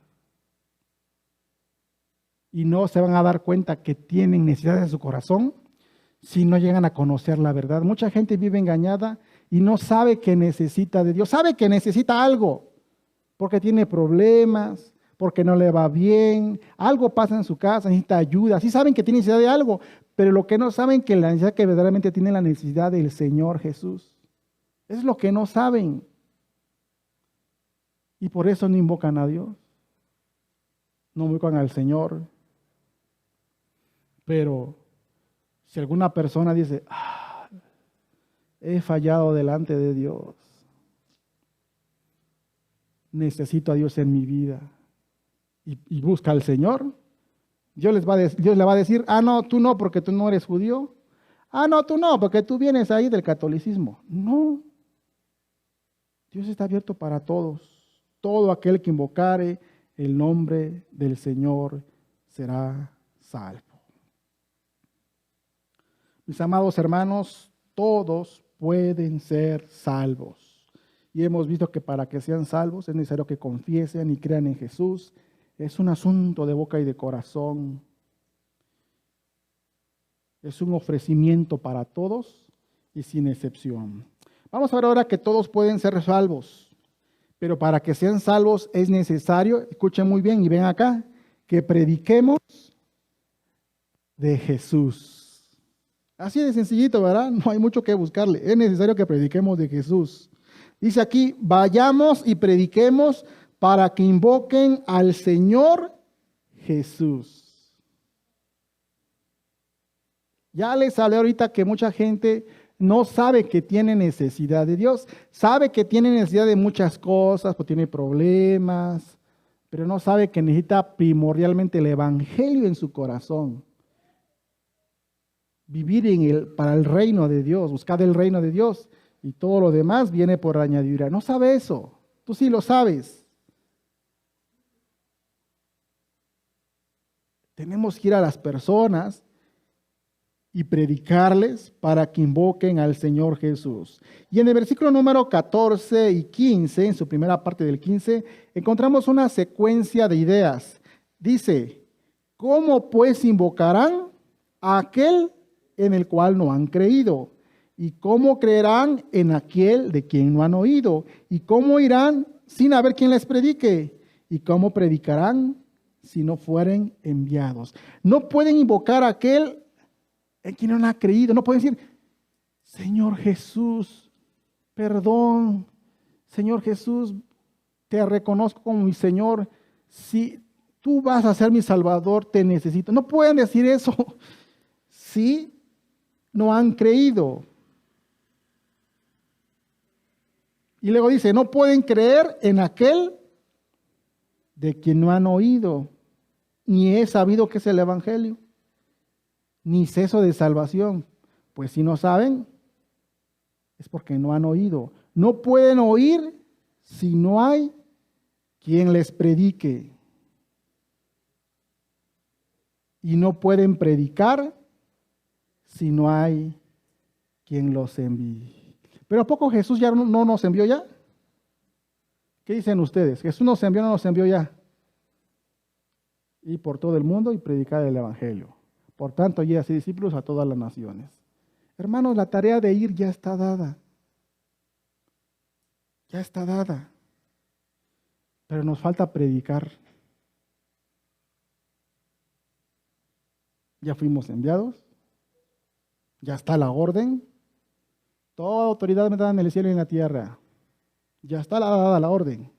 Y no se van a dar cuenta que tienen necesidad en su corazón si no llegan a conocer la verdad. Mucha gente vive engañada y no sabe que necesita de Dios. Sabe que necesita algo, porque tiene problemas, porque no le va bien, algo pasa en su casa, necesita ayuda. Sí saben que tiene necesidad de algo, pero lo que no saben que la necesidad que verdaderamente tiene la necesidad del Señor Jesús. Es lo que no saben. Y por eso no invocan a Dios. No invocan al Señor. Pero si alguna persona dice, he fallado delante de Dios, necesito a Dios en mi vida, y busca al Señor, Dios le va a decir, no, tú no, porque tú no eres judío. No, tú no, porque tú vienes ahí del catolicismo. No. Dios está abierto para todos. Todo aquel que invocare el nombre del Señor será salvo. Mis amados hermanos, todos pueden ser salvos. Y hemos visto que para que sean salvos es necesario que confiesen y crean en Jesús. Es un asunto de boca y de corazón. Es un ofrecimiento para todos y sin excepción. Vamos a ver ahora que todos pueden ser salvos, pero para que sean salvos es necesario, escuchen muy bien y ven acá, que prediquemos de Jesús. Así de sencillito, ¿verdad? No hay mucho que buscarle. Es necesario que prediquemos de Jesús. Dice aquí, vayamos y prediquemos para que invoquen al Señor Jesús. Ya les hablé ahorita que mucha gente no sabe que tiene necesidad de Dios. Sabe que tiene necesidad de muchas cosas, pues tiene problemas, pero no sabe que necesita primordialmente el evangelio en su corazón. Vivir para el reino de Dios, buscar el reino de Dios, y todo lo demás viene por añadidura. No sabe eso, tú sí lo sabes. Tenemos que ir a las personas y predicarles para que invoquen al Señor Jesús. Y en el versículo número 14 y 15, en su primera parte del 15, encontramos una secuencia de ideas. Dice, ¿cómo pues invocarán a aquel en el cual no han creído? ¿Y cómo creerán en aquel de quien no han oído? ¿Y cómo irán sin haber quien les predique? ¿Y cómo predicarán si no fueren enviados? No pueden invocar a aquel en quien no ha creído. No pueden decir, Señor Jesús, perdón. Señor Jesús, te reconozco como mi Señor. Si tú vas a ser mi Salvador, te necesito. No pueden decir eso si no han creído. Y luego dice, no pueden creer en aquel de quien no han oído, ni he sabido qué es el Evangelio, ni ceso de salvación. Pues si no saben, es porque no han oído. No pueden oír si no hay quien les predique. Y no pueden predicar si no hay quien los envíe. Pero ¿a poco Jesús ya no nos envió ya? ¿Qué dicen ustedes? ¿Jesús nos envió o no nos envió ya? Y por todo el mundo y predicar el Evangelio. Por tanto, y así discípulos a todas las naciones. Hermanos, la tarea de ir ya está dada. Ya está dada. Pero nos falta predicar. Ya fuimos enviados. Ya está la orden. Toda autoridad me da en el cielo y en la tierra. Ya está dada la orden.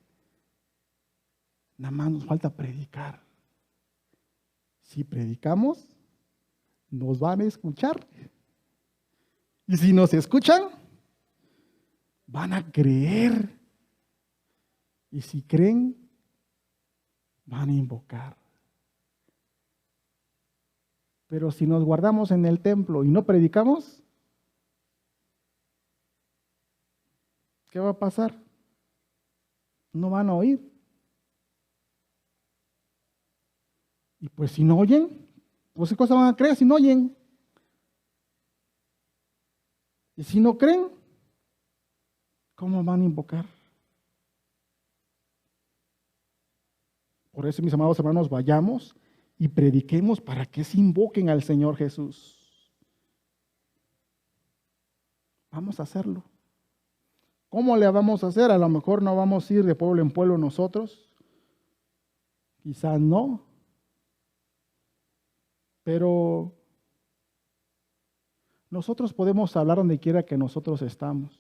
Nada más nos falta predicar. Si predicamos, nos van a escuchar. Y si nos escuchan, van a creer. Y si creen, van a invocar. Pero si nos guardamos en el templo y no predicamos, ¿qué va a pasar? No van a oír. Y pues si no oyen, pues ¿qué cosa van a creer si no oyen? Y si no creen, ¿cómo van a invocar? Por eso, mis amados hermanos, vayamos y prediquemos para que se invoquen al Señor Jesús. Vamos a hacerlo. ¿Cómo le vamos a hacer? A lo mejor no vamos a ir de pueblo en pueblo nosotros, quizás no, pero nosotros podemos hablar donde quiera que nosotros estamos,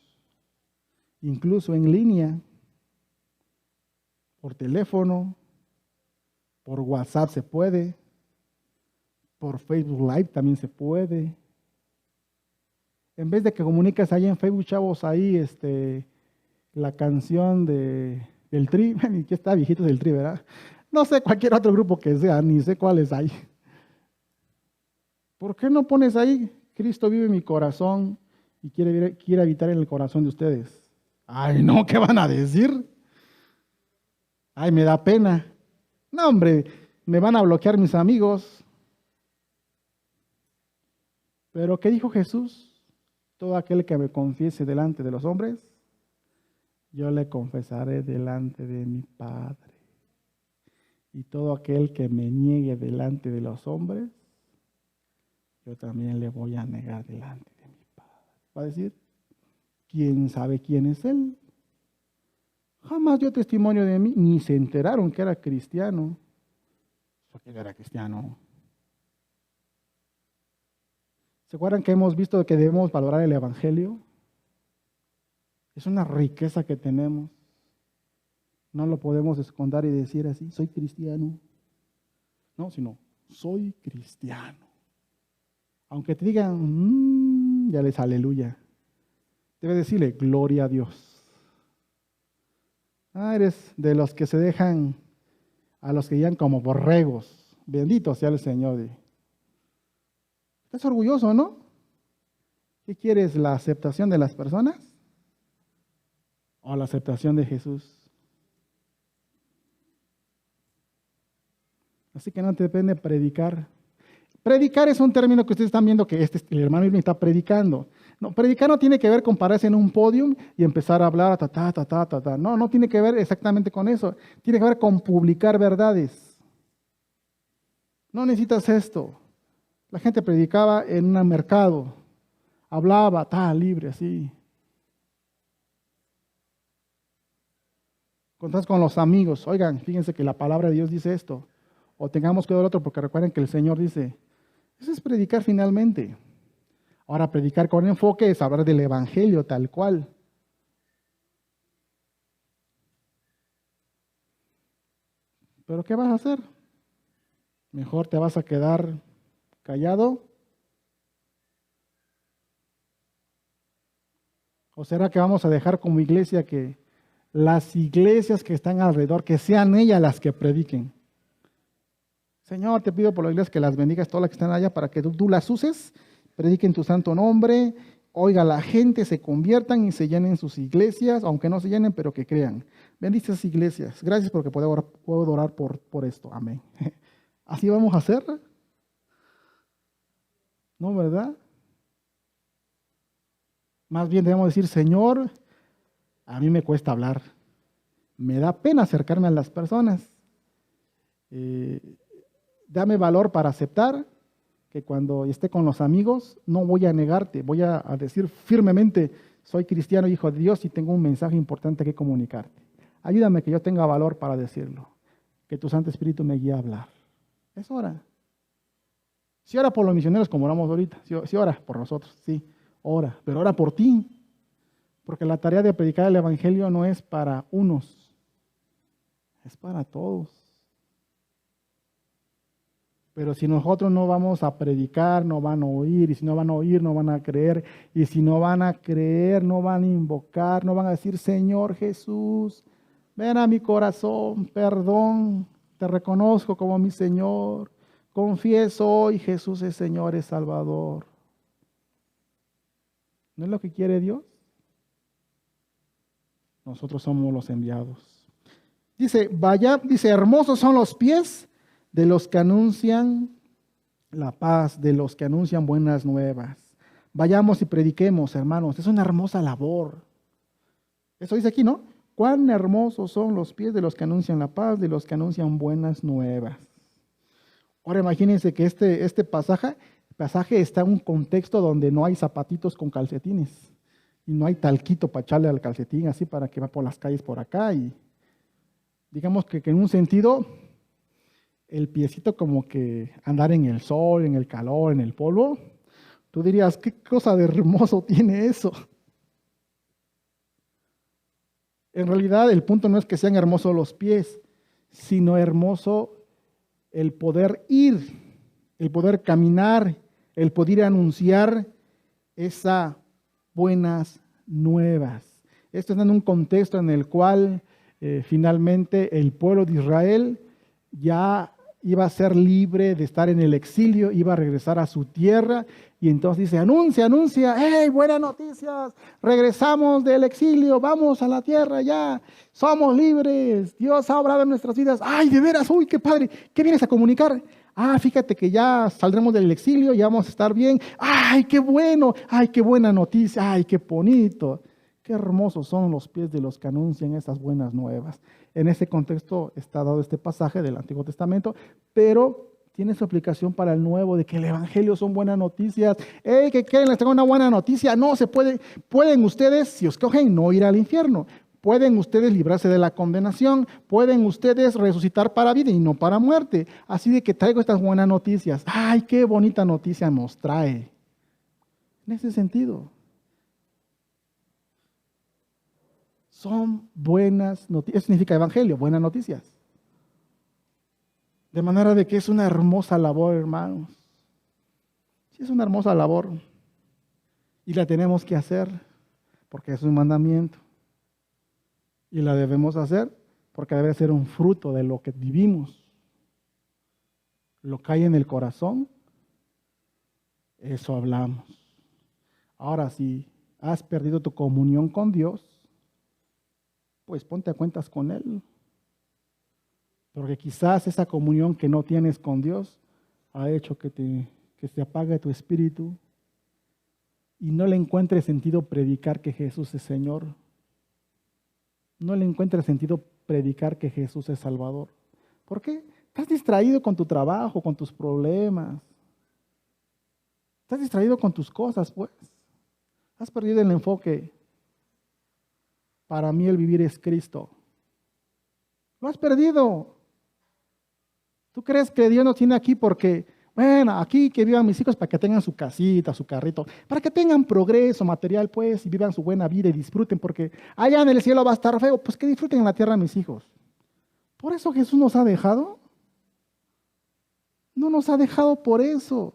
incluso en línea, por teléfono, por WhatsApp se puede, por Facebook Live también se puede. En vez de que comunicas ahí en Facebook, chavos, ahí la canción del Tri, y que está viejito del Tri, ¿verdad? No sé cualquier otro grupo que sea, ni sé cuáles hay. ¿Por qué no pones ahí? Cristo vive en mi corazón y quiere habitar en el corazón de ustedes. Ay, no, ¿qué van a decir? Ay, me da pena. No, hombre, me van a bloquear mis amigos. Pero ¿qué dijo Jesús? Todo aquel que me confiese delante de los hombres, yo le confesaré delante de mi Padre. Y todo aquel que me niegue delante de los hombres, yo también le voy a negar delante de mi Padre. Va a decir, ¿quién sabe quién es Él? Jamás dio testimonio de mí, ni se enteraron que era cristiano. Porque él era cristiano. ¿Se acuerdan que hemos visto que debemos valorar el Evangelio? Es una riqueza que tenemos. No lo podemos esconder y decir así, soy cristiano. No, sino, soy cristiano. Aunque te digan, ya les aleluya. Debes decirle, gloria a Dios. Eres de los que se dejan, a los que guían como borregos. Bendito sea el Señor. Estás orgulloso, ¿no? ¿Qué quieres? ¿La aceptación de las personas? ¿O la aceptación de Jesús? Así que no te depende predicar. Predicar es un término que ustedes están viendo que el hermano Irving está predicando. No, predicar no tiene que ver con pararse en un podium y empezar a hablar, No, no tiene que ver exactamente con eso. Tiene que ver con publicar verdades. No necesitas esto. La gente predicaba en un mercado, hablaba, libre, así. Contás con los amigos, oigan, fíjense que la palabra de Dios dice esto, o tengamos cuidado del otro, porque recuerden que el Señor dice, eso es predicar finalmente. Ahora, predicar con enfoque es hablar del Evangelio tal cual. ¿Pero qué vas a hacer? Mejor te vas a quedar callado. ¿O será que vamos a dejar como iglesia que las iglesias que están alrededor, que sean ellas las que prediquen? Señor, te pido por las iglesias que las bendigas todas las que están allá para que tú las uses, prediquen tu santo nombre, oiga la gente, se conviertan y se llenen sus iglesias, aunque no se llenen, pero que crean. Bendice esas iglesias. Gracias porque puedo orar por esto. Amén. ¿Así vamos a hacer? ¿No, verdad? Más bien debemos decir, Señor, a mí me cuesta hablar. Me da pena acercarme a las personas. Dame valor para aceptar que cuando esté con los amigos no voy a negarte, voy a decir firmemente, soy cristiano, hijo de Dios y tengo un mensaje importante que comunicarte. Ayúdame que yo tenga valor para decirlo, que tu Santo Espíritu me guíe a hablar. Es hora. Si ora por los misioneros como oramos ahorita, si ora por nosotros, sí, ora, pero ora por ti, porque la tarea de predicar el Evangelio no es para unos, es para todos. Pero si nosotros no vamos a predicar, no van a oír, y si no van a oír, no van a creer, y si no van a creer, no van a invocar, no van a decir, Señor Jesús, ven a mi corazón, perdón, te reconozco como mi Señor, confieso hoy, Jesús es Señor, es Salvador. ¿No es lo que quiere Dios? Nosotros somos los enviados. Dice, hermosos son los pies de los que anuncian la paz, de los que anuncian buenas nuevas. Vayamos y prediquemos, hermanos. Es una hermosa labor. Eso dice aquí, ¿no? Cuán hermosos son los pies de los que anuncian la paz, de los que anuncian buenas nuevas. Ahora imagínense que este pasaje está en un contexto donde no hay zapatitos con calcetines. y no hay talquito para echarle al calcetín así para que va por las calles por acá. Y digamos que en un sentido, el piecito como que andar en el sol, en el calor, en el polvo, tú dirías, ¿qué cosa de hermoso tiene eso? En realidad el punto no es que sean hermosos los pies, sino hermoso el poder ir, el poder caminar, el poder anunciar esas buenas nuevas. Esto está en un contexto en el cual finalmente el pueblo de Israel ya iba a ser libre de estar en el exilio, iba a regresar a su tierra, y entonces dice, anuncia, hey, buenas noticias, regresamos del exilio, vamos a la tierra ya, somos libres, Dios ha obrado en nuestras vidas, ay, de veras, uy, qué padre, ¿qué vienes a comunicar? Ah, fíjate que ya saldremos del exilio, ya vamos a estar bien, ay, qué bueno, ay, qué buena noticia, ay, qué bonito. Qué hermosos son los pies de los que anuncian estas buenas nuevas. En ese contexto está dado este pasaje del Antiguo Testamento, pero tiene su aplicación para el Nuevo, de que el Evangelio son buenas noticias. ¡Ey, que les tengo una buena noticia! No, pueden ustedes, si escogen, no ir al infierno. Pueden ustedes librarse de la condenación, pueden ustedes resucitar para vida y no para muerte. Así de que traigo estas buenas noticias. ¡Ay, qué bonita noticia nos trae! En ese sentido. Son buenas noticias. Eso significa evangelio, buenas noticias. De manera de que es una hermosa labor, hermanos. Sí, es una hermosa labor. Y la tenemos que hacer porque es un mandamiento. Y la debemos hacer porque debe ser un fruto de lo que vivimos. Lo que hay en el corazón, eso hablamos. Ahora, si has perdido tu comunión con Dios, pues ponte a cuentas con Él. Porque quizás esa comunión que no tienes con Dios ha hecho que se apague tu espíritu y no le encuentres sentido predicar que Jesús es Señor. No le encuentres sentido predicar que Jesús es Salvador. ¿Por qué? Estás distraído con tu trabajo, con tus problemas. Estás distraído con tus cosas, pues. Has perdido el enfoque. Para mí el vivir es Cristo. Lo has perdido. ¿Tú crees que Dios nos tiene aquí porque, bueno, aquí que vivan mis hijos para que tengan su casita, su carrito, para que tengan progreso material, pues, y vivan su buena vida y disfruten, porque allá en el cielo va a estar feo, pues que disfruten en la tierra mis hijos? ¿Por eso Jesús nos ha dejado? No nos ha dejado por eso.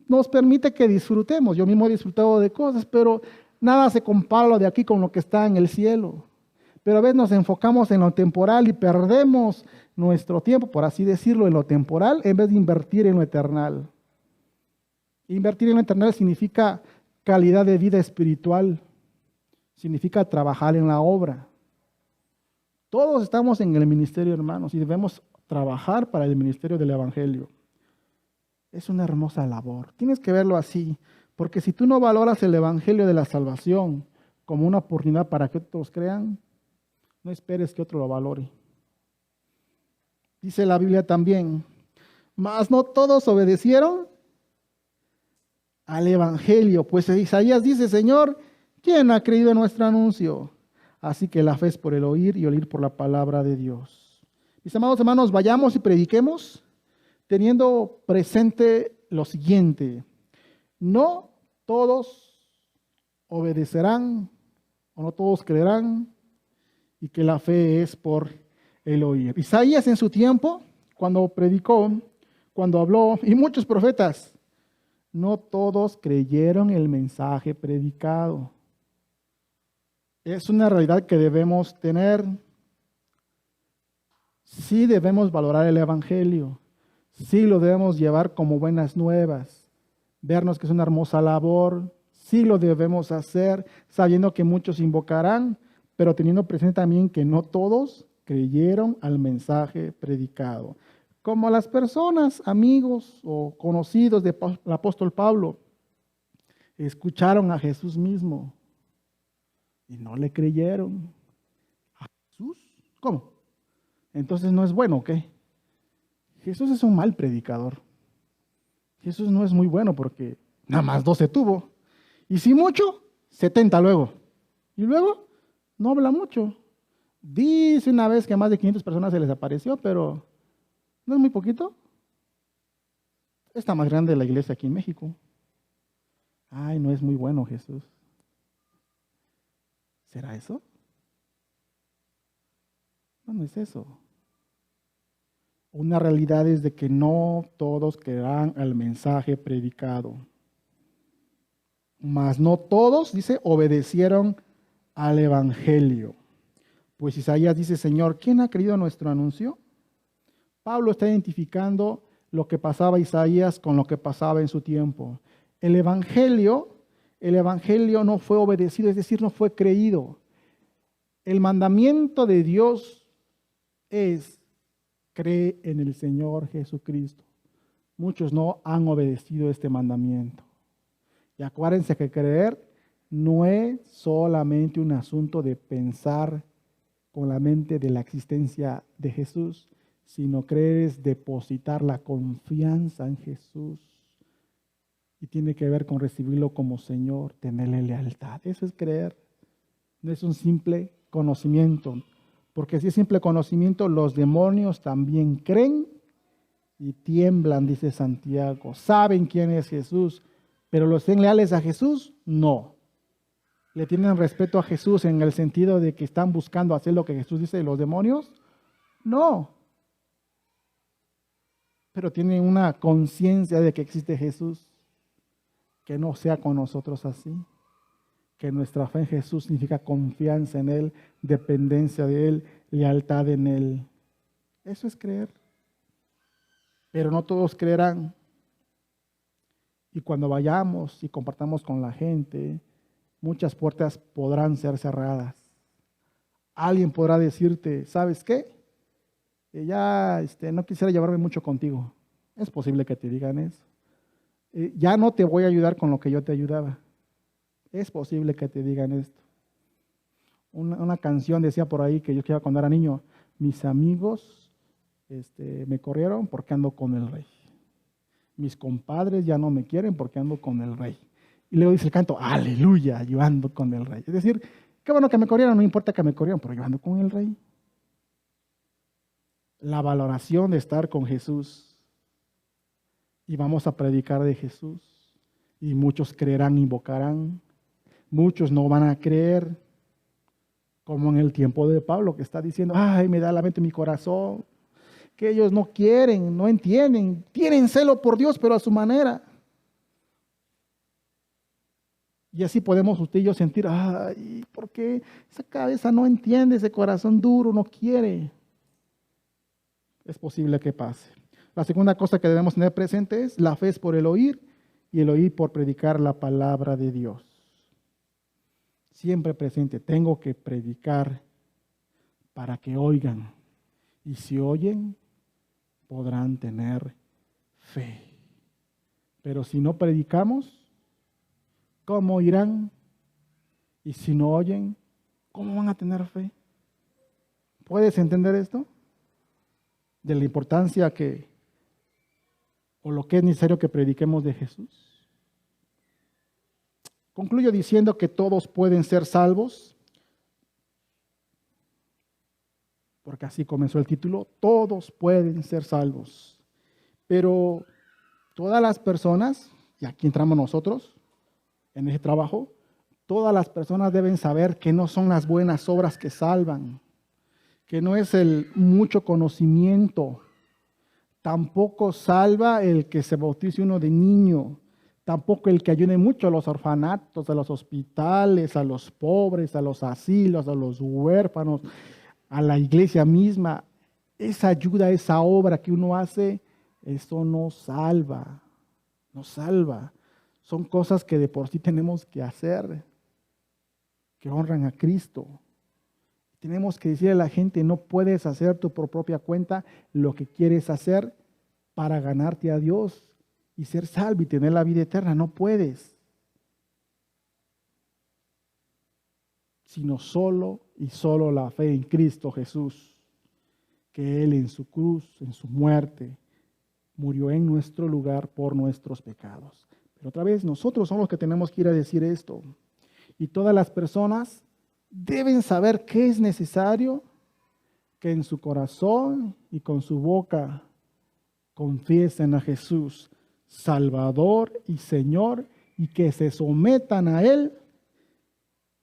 Nos permite que disfrutemos. Yo mismo he disfrutado de cosas, pero nada se compara lo de aquí con lo que está en el cielo. Pero a veces nos enfocamos en lo temporal y perdemos nuestro tiempo, por así decirlo, en lo temporal en vez de invertir en lo eternal. Invertir en lo eternal significa calidad de vida espiritual, significa trabajar en la obra. Todos estamos en el ministerio, hermanos, y debemos trabajar para el ministerio del Evangelio. Es una hermosa labor. Tienes que verlo así, porque si tú no valoras el Evangelio de la salvación como una oportunidad para que otros crean, no esperes que otro lo valore. Dice la Biblia también, mas no todos obedecieron al Evangelio, pues Isaías dice, Señor, ¿quién ha creído en nuestro anuncio? Así que la fe es por el oír y oír por la palabra de Dios. Mis amados hermanos, vayamos y prediquemos teniendo presente lo siguiente: no todos obedecerán o no todos creerán, y que la fe es por el oír. Isaías en su tiempo, cuando predicó, cuando habló, y muchos profetas, no todos creyeron el mensaje predicado. Es una realidad que debemos tener. Sí debemos valorar el Evangelio, sí lo debemos llevar como buenas nuevas, vernos que es una hermosa labor, sí lo debemos hacer, sabiendo que muchos invocarán, pero teniendo presente también que no todos creyeron al mensaje predicado. Como las personas, amigos o conocidos del apóstol Pablo, escucharon a Jesús mismo y no le creyeron. ¿A Jesús? ¿Cómo? Entonces no es bueno, ¿qué? Jesús es un mal predicador. Jesús no es muy bueno porque nada más 12 tuvo. Y si mucho, 70 luego. Y luego no habla mucho. Dice una vez que a más de 500 personas se les apareció, pero no es muy poquito. Está más grande la iglesia aquí en México. Ay, no es muy bueno Jesús. ¿Será eso? No es eso. Una realidad es de que no todos creerán al mensaje predicado. Mas no todos, dice, obedecieron al evangelio. Pues Isaías dice, Señor, ¿quién ha creído nuestro anuncio? Pablo está identificando lo que pasaba Isaías con lo que pasaba en su tiempo. El evangelio no fue obedecido, es decir, no fue creído. El mandamiento de Dios es: cree en el Señor Jesucristo. Muchos no han obedecido este mandamiento. Y acuérdense que creer no es solamente un asunto de pensar con la mente de la existencia de Jesús, sino creer es depositar la confianza en Jesús. Y tiene que ver con recibirlo como Señor, tenerle lealtad. Eso es creer. No es un simple conocimiento. Porque si es simple conocimiento, los demonios también creen y tiemblan, dice Santiago. Saben quién es Jesús, pero los sean leales a Jesús, no. ¿Le tienen respeto a Jesús en el sentido de que están buscando hacer lo que Jesús dice de los demonios? No. Pero tienen una conciencia de que existe Jesús. Que no sea con nosotros así. Que nuestra fe en Jesús significa confianza en Él, dependencia de Él, lealtad en Él. Eso es creer. Pero no todos creerán. Y cuando vayamos y compartamos con la gente, muchas puertas podrán ser cerradas. Alguien podrá decirte, ¿sabes qué? Ya no quisiera llevarme mucho contigo. Es posible que te digan eso. Ya no te voy a ayudar con lo que yo te ayudaba. Es posible que te digan esto. Una canción decía por ahí que yo escuchaba cuando era niño: mis amigos me corrieron porque ando con el rey. Mis compadres ya no me quieren porque ando con el rey. Y luego dice el canto, aleluya, yo ando con el rey. Es decir, qué bueno que me corrieron, no importa que me corrieron, pero yo ando con el rey. La valoración de estar con Jesús. Y vamos a predicar de Jesús. Y muchos creerán, invocarán. Muchos no van a creer. Como en el tiempo de Pablo, que está diciendo, ay, me da la mente mi corazón. Que ellos no quieren, no entienden. Tienen celo por Dios, pero a su manera. Y así podemos usted y yo sentir, ay, ¿por qué esa cabeza no entiende, ese corazón duro no quiere? Es posible que pase. La segunda cosa que debemos tener presente es: la fe es por el oír y el oír por predicar la palabra de Dios. Siempre presente, tengo que predicar para que oigan. Y si oyen, podrán tener fe. Pero si no predicamos, ¿cómo oirán? Y si no oyen, ¿cómo van a tener fe? ¿Puedes entender esto? De la importancia o lo que es necesario que prediquemos de Jesús. Concluyo diciendo que todos pueden ser salvos, porque así comenzó el título, todos pueden ser salvos. Pero todas las personas, y aquí entramos nosotros en ese trabajo, todas las personas deben saber que no son las buenas obras que salvan, que no es el mucho conocimiento. Tampoco salva el que se bautice uno de niño. Tampoco el que ayude mucho a los orfanatos, a los hospitales, a los pobres, a los asilos, a los huérfanos, a la iglesia misma. Esa ayuda, esa obra que uno hace, eso no salva. No salva. Son cosas que de por sí tenemos que hacer, que honran a Cristo. Tenemos que decirle a la gente, no puedes hacer tú por propia cuenta lo que quieres hacer para ganarte a Dios y ser salvo y tener la vida eterna. No puedes. Sino solo y solo la fe en Cristo Jesús, que Él en su cruz, en su muerte, murió en nuestro lugar por nuestros pecados. Pero otra vez, nosotros somos los que tenemos que ir a decir esto. Y todas las personas deben saber que es necesario que en su corazón y con su boca confiesen a Jesús, Salvador y Señor, y que se sometan a Él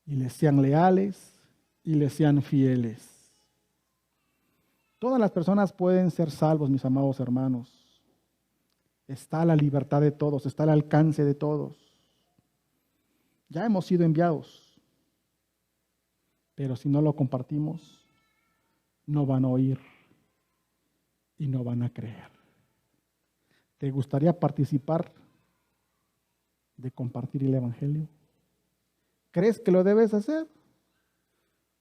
y le sean leales y le sean fieles. Todas las personas pueden ser salvos, mis amados hermanos. Está la libertad de todos, está el alcance de todos. Ya hemos sido enviados, pero si no lo compartimos, no van a oír y no van a creer. ¿Te gustaría participar de compartir el Evangelio? ¿Crees que lo debes hacer?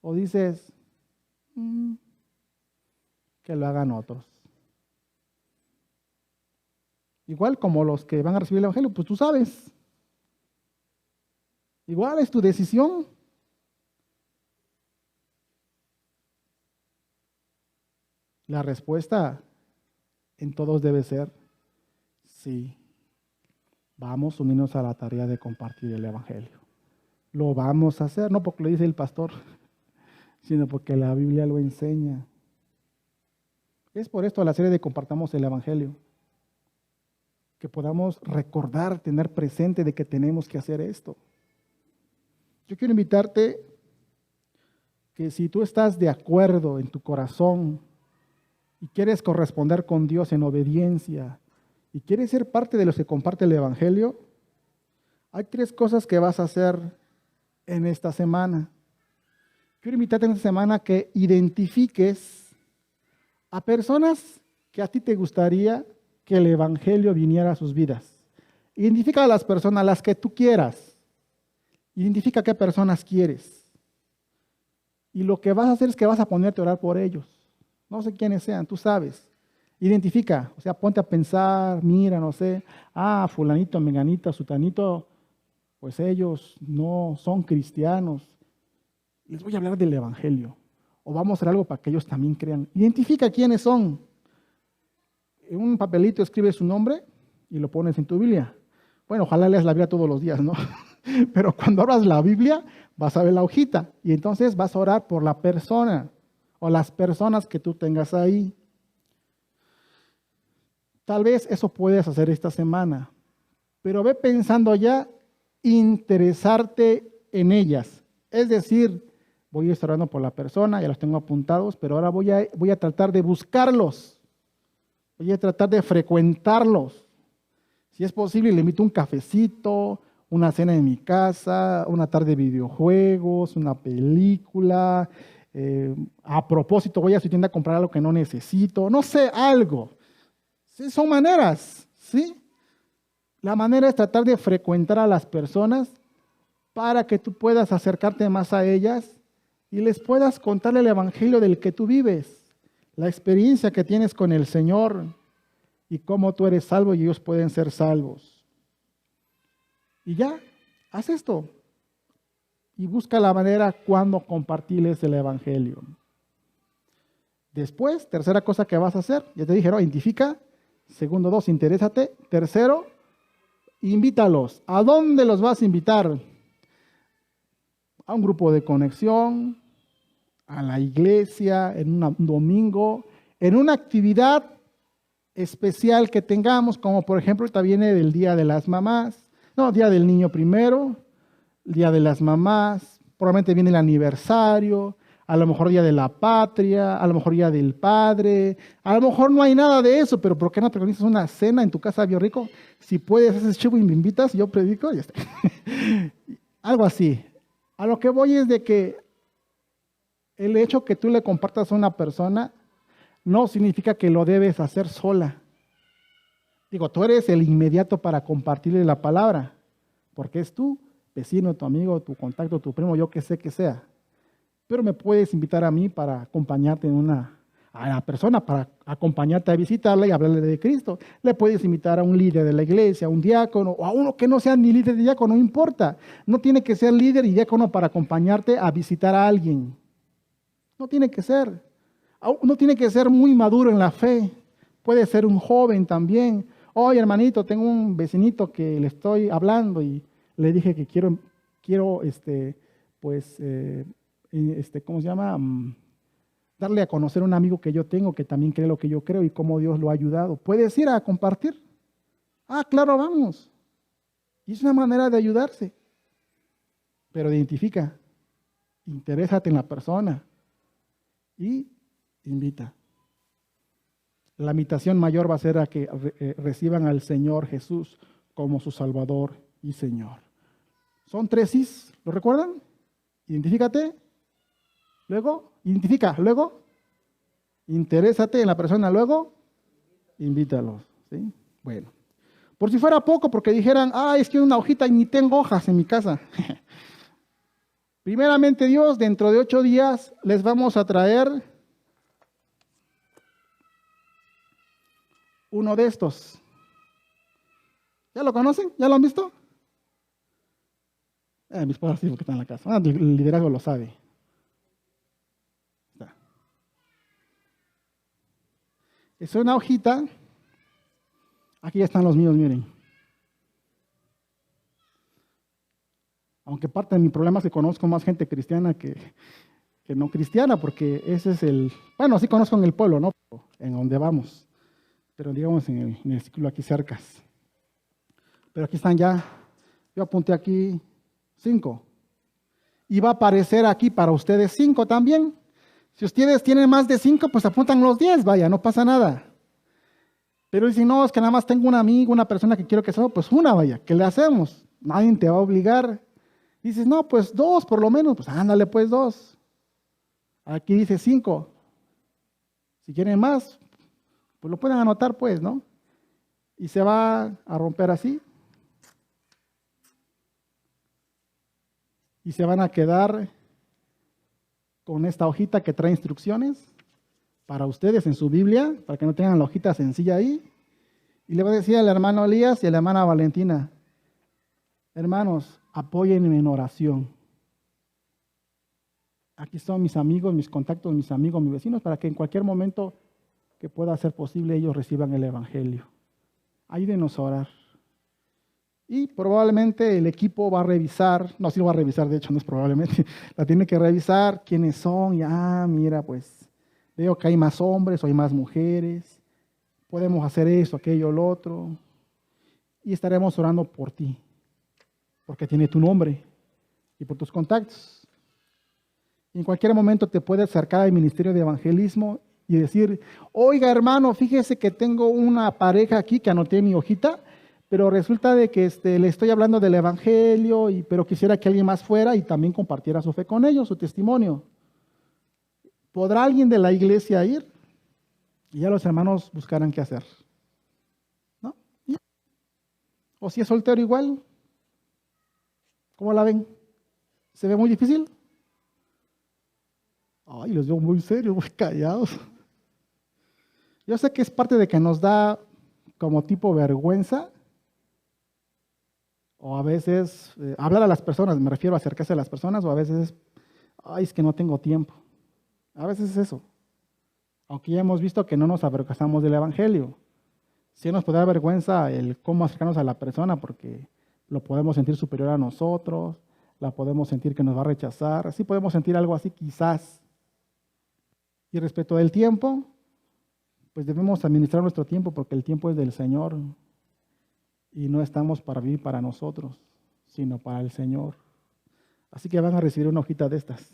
¿O dices, que lo hagan otros? Igual como los que van a recibir el Evangelio, pues tú sabes. Igual es tu decisión. La respuesta en todos debe ser sí. Vamos a unirnos a la tarea de compartir el Evangelio. Lo vamos a hacer, no porque lo dice el pastor, sino porque la Biblia lo enseña. Es por esto la serie de Compartamos el Evangelio. Que podamos recordar, tener presente de que tenemos que hacer esto. Yo quiero invitarte que si tú estás de acuerdo en tu corazón y quieres corresponder con Dios en obediencia y quieres ser parte de los que comparte el Evangelio, hay 3 cosas que vas a hacer en esta semana. Quiero invitarte en esta semana que identifiques a personas que a ti te gustaría que el Evangelio viniera a sus vidas. Identifica a las personas, las que tú quieras. Identifica qué personas quieres. Y lo que vas a hacer es que vas a ponerte a orar por ellos. No sé quiénes sean, tú sabes. Identifica, o sea, ponte a pensar, mira, no sé, fulanito, menganita, sutanito, pues ellos no son cristianos. Les voy a hablar del Evangelio. O vamos a hacer algo para que ellos también crean. Identifica quiénes son. En un papelito escribes su nombre y lo pones en tu Biblia. Bueno, ojalá leas la Biblia todos los días, ¿no? Pero cuando abras la Biblia, vas a ver la hojita y entonces vas a orar por la persona o las personas que tú tengas ahí. Tal vez eso puedes hacer esta semana, pero ve pensando ya interesarte en ellas. Es decir, voy a estar orando por la persona, ya los tengo apuntados, pero ahora voy a tratar de buscarlos. Voy a tratar de frecuentarlos. Si es posible, le invito un cafecito, una cena en mi casa, una tarde de videojuegos, una película. A propósito, voy a su tienda a comprar algo que no necesito. No sé, algo. Sí, son maneras, ¿sí? La manera es tratar de frecuentar a las personas para que tú puedas acercarte más a ellas y les puedas contar el Evangelio del que tú vives. La experiencia que tienes con el Señor y cómo tú eres salvo y ellos pueden ser salvos. Y ya, haz esto. Y busca la manera cuando compartirles el Evangelio. Después, tercera cosa que vas a hacer, ya te dije, ¿no? Identifica. Segundo, 2, interésate. Tercero, invítalos. ¿A dónde los vas a invitar? A un grupo de conexión, a la iglesia, en un domingo, en una actividad especial que tengamos, como por ejemplo, ahorita viene el Día de las Mamás, Día del Niño primero, Día de las Mamás, probablemente viene el aniversario, a lo mejor Día de la Patria, a lo mejor Día del Padre, a lo mejor no hay nada de eso, pero ¿por qué no te organizas una cena en tu casa, Bio Rico? Si puedes, haces chivo y me invitas, yo predico y ya está. Algo así. A lo que voy es de que el hecho que tú le compartas a una persona no significa que lo debes hacer sola. Digo, tú eres el inmediato para compartirle la palabra, porque es tu vecino, tu amigo, tu contacto, tu primo, yo que sé que sea. Pero me puedes invitar a mí para acompañarte a la persona, para acompañarte a visitarla y hablarle de Cristo. Le puedes invitar a un líder de la iglesia, a un diácono, o a uno que no sea ni líder ni diácono, no importa. No tiene que ser líder y diácono para acompañarte a visitar a alguien. No tiene que ser. No tiene que ser muy maduro en la fe. Puede ser un joven también. Oye, hermanito, tengo un vecinito que le estoy hablando y le dije que quiero quiero, ¿cómo se llama? Darle a conocer a un amigo que yo tengo que también cree lo que yo creo y cómo Dios lo ha ayudado. ¿Puedes ir a compartir? Ah, claro, vamos. Y es una manera de ayudarse. Pero identifica, interésate en la persona y invita. La invitación mayor va a ser a que reciban al Señor Jesús como su Salvador y Señor. Son 3 sís, ¿lo recuerdan? Identifícate, luego, identifica, luego, interésate en la persona, luego, invítalos. ¿Sí? Bueno, por si fuera poco, porque dijeran, es que una hojita y ni tengo hojas en mi casa. Primeramente Dios, dentro de 8 días les vamos a traer uno de estos. ¿Ya lo conocen? ¿Ya lo han visto? Mi esposa sí, porque está en la casa. El liderazgo lo sabe. Está. Es una hojita. Aquí ya están los míos, miren. Aunque parte de mi problema es que conozco más gente cristiana que no cristiana, porque ese es bueno, sí conozco en el pueblo, ¿no? En donde vamos. Pero digamos en el círculo aquí cerca. Pero aquí están ya. Yo apunté aquí 5. Y va a aparecer aquí para ustedes 5 también. Si ustedes tienen más de 5, pues apuntan los 10, vaya, no pasa nada. Pero dicen, no, es que nada más tengo un amigo, una persona que quiero que sea, pues una, vaya, ¿qué le hacemos? Nadie te va a obligar. Dices, no, pues 2 por lo menos, pues ándale pues 2. Aquí dice 5. Si quieren más, pues lo pueden anotar pues, ¿no? Y se va a romper así. Y se van a quedar con esta hojita que trae instrucciones para ustedes en su Biblia, para que no tengan la hojita sencilla ahí. Y le va a decir al hermano Elías y a la hermana Valentina, hermanos, apóyenme en oración. Aquí están mis amigos, mis contactos, mis amigos, mis vecinos, para que en cualquier momento que pueda ser posible ellos reciban el Evangelio. Ayúdenos a orar. Y probablemente el equipo va a revisar, no, sí lo va a revisar, de hecho no es probablemente, la tiene que revisar quiénes son, y mira, pues veo que hay más hombres o hay más mujeres, podemos hacer esto, aquello, lo otro, y estaremos orando por ti, porque tiene tu nombre y por tus contactos. Y en cualquier momento te puedes acercar al ministerio de evangelismo y decir, oiga hermano, fíjese que tengo una pareja aquí que anoté en mi hojita, pero resulta de que le estoy hablando del evangelio, pero quisiera que alguien más fuera y también compartiera su fe con ellos, su testimonio. ¿Podrá alguien de la iglesia ir? Y ya los hermanos buscarán qué hacer. ¿No? O si es soltero igual. ¿Cómo la ven? ¿Se ve muy difícil? Ay, los veo muy serios, muy callados. Yo sé que es parte de que nos da como tipo vergüenza, o a veces hablar a las personas, me refiero a acercarse a las personas, o a veces es que no tengo tiempo. A veces es eso. Aunque ya hemos visto que no nos avergonzamos del evangelio. Sí nos puede dar vergüenza el cómo acercarnos a la persona, porque lo podemos sentir superior a nosotros, la podemos sentir que nos va a rechazar, sí podemos sentir algo así quizás. Y respecto del tiempo, pues debemos administrar nuestro tiempo, porque el tiempo es del Señor. Y no estamos para vivir para nosotros, sino para el Señor. Así que van a recibir una hojita de estas.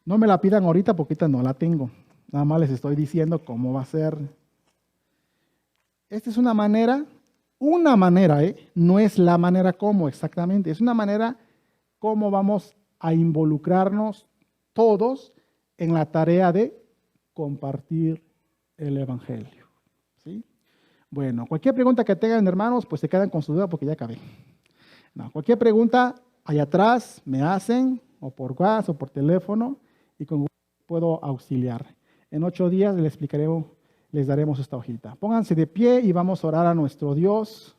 No me la pidan ahorita porque ahorita no la tengo. Nada más les estoy diciendo cómo va a ser. Esta es una manera, no es la manera cómo exactamente, es una manera cómo vamos a involucrarnos todos en la tarea de compartir el Evangelio. ¿Sí? Bueno, cualquier pregunta que tengan, hermanos, pues se quedan con su duda porque ya acabé. No, cualquier pregunta, allá atrás me hacen, o por WhatsApp o por teléfono, y con gusto puedo auxiliar. En 8 días les daremos esta hojita. Pónganse de pie y vamos a orar a nuestro Dios.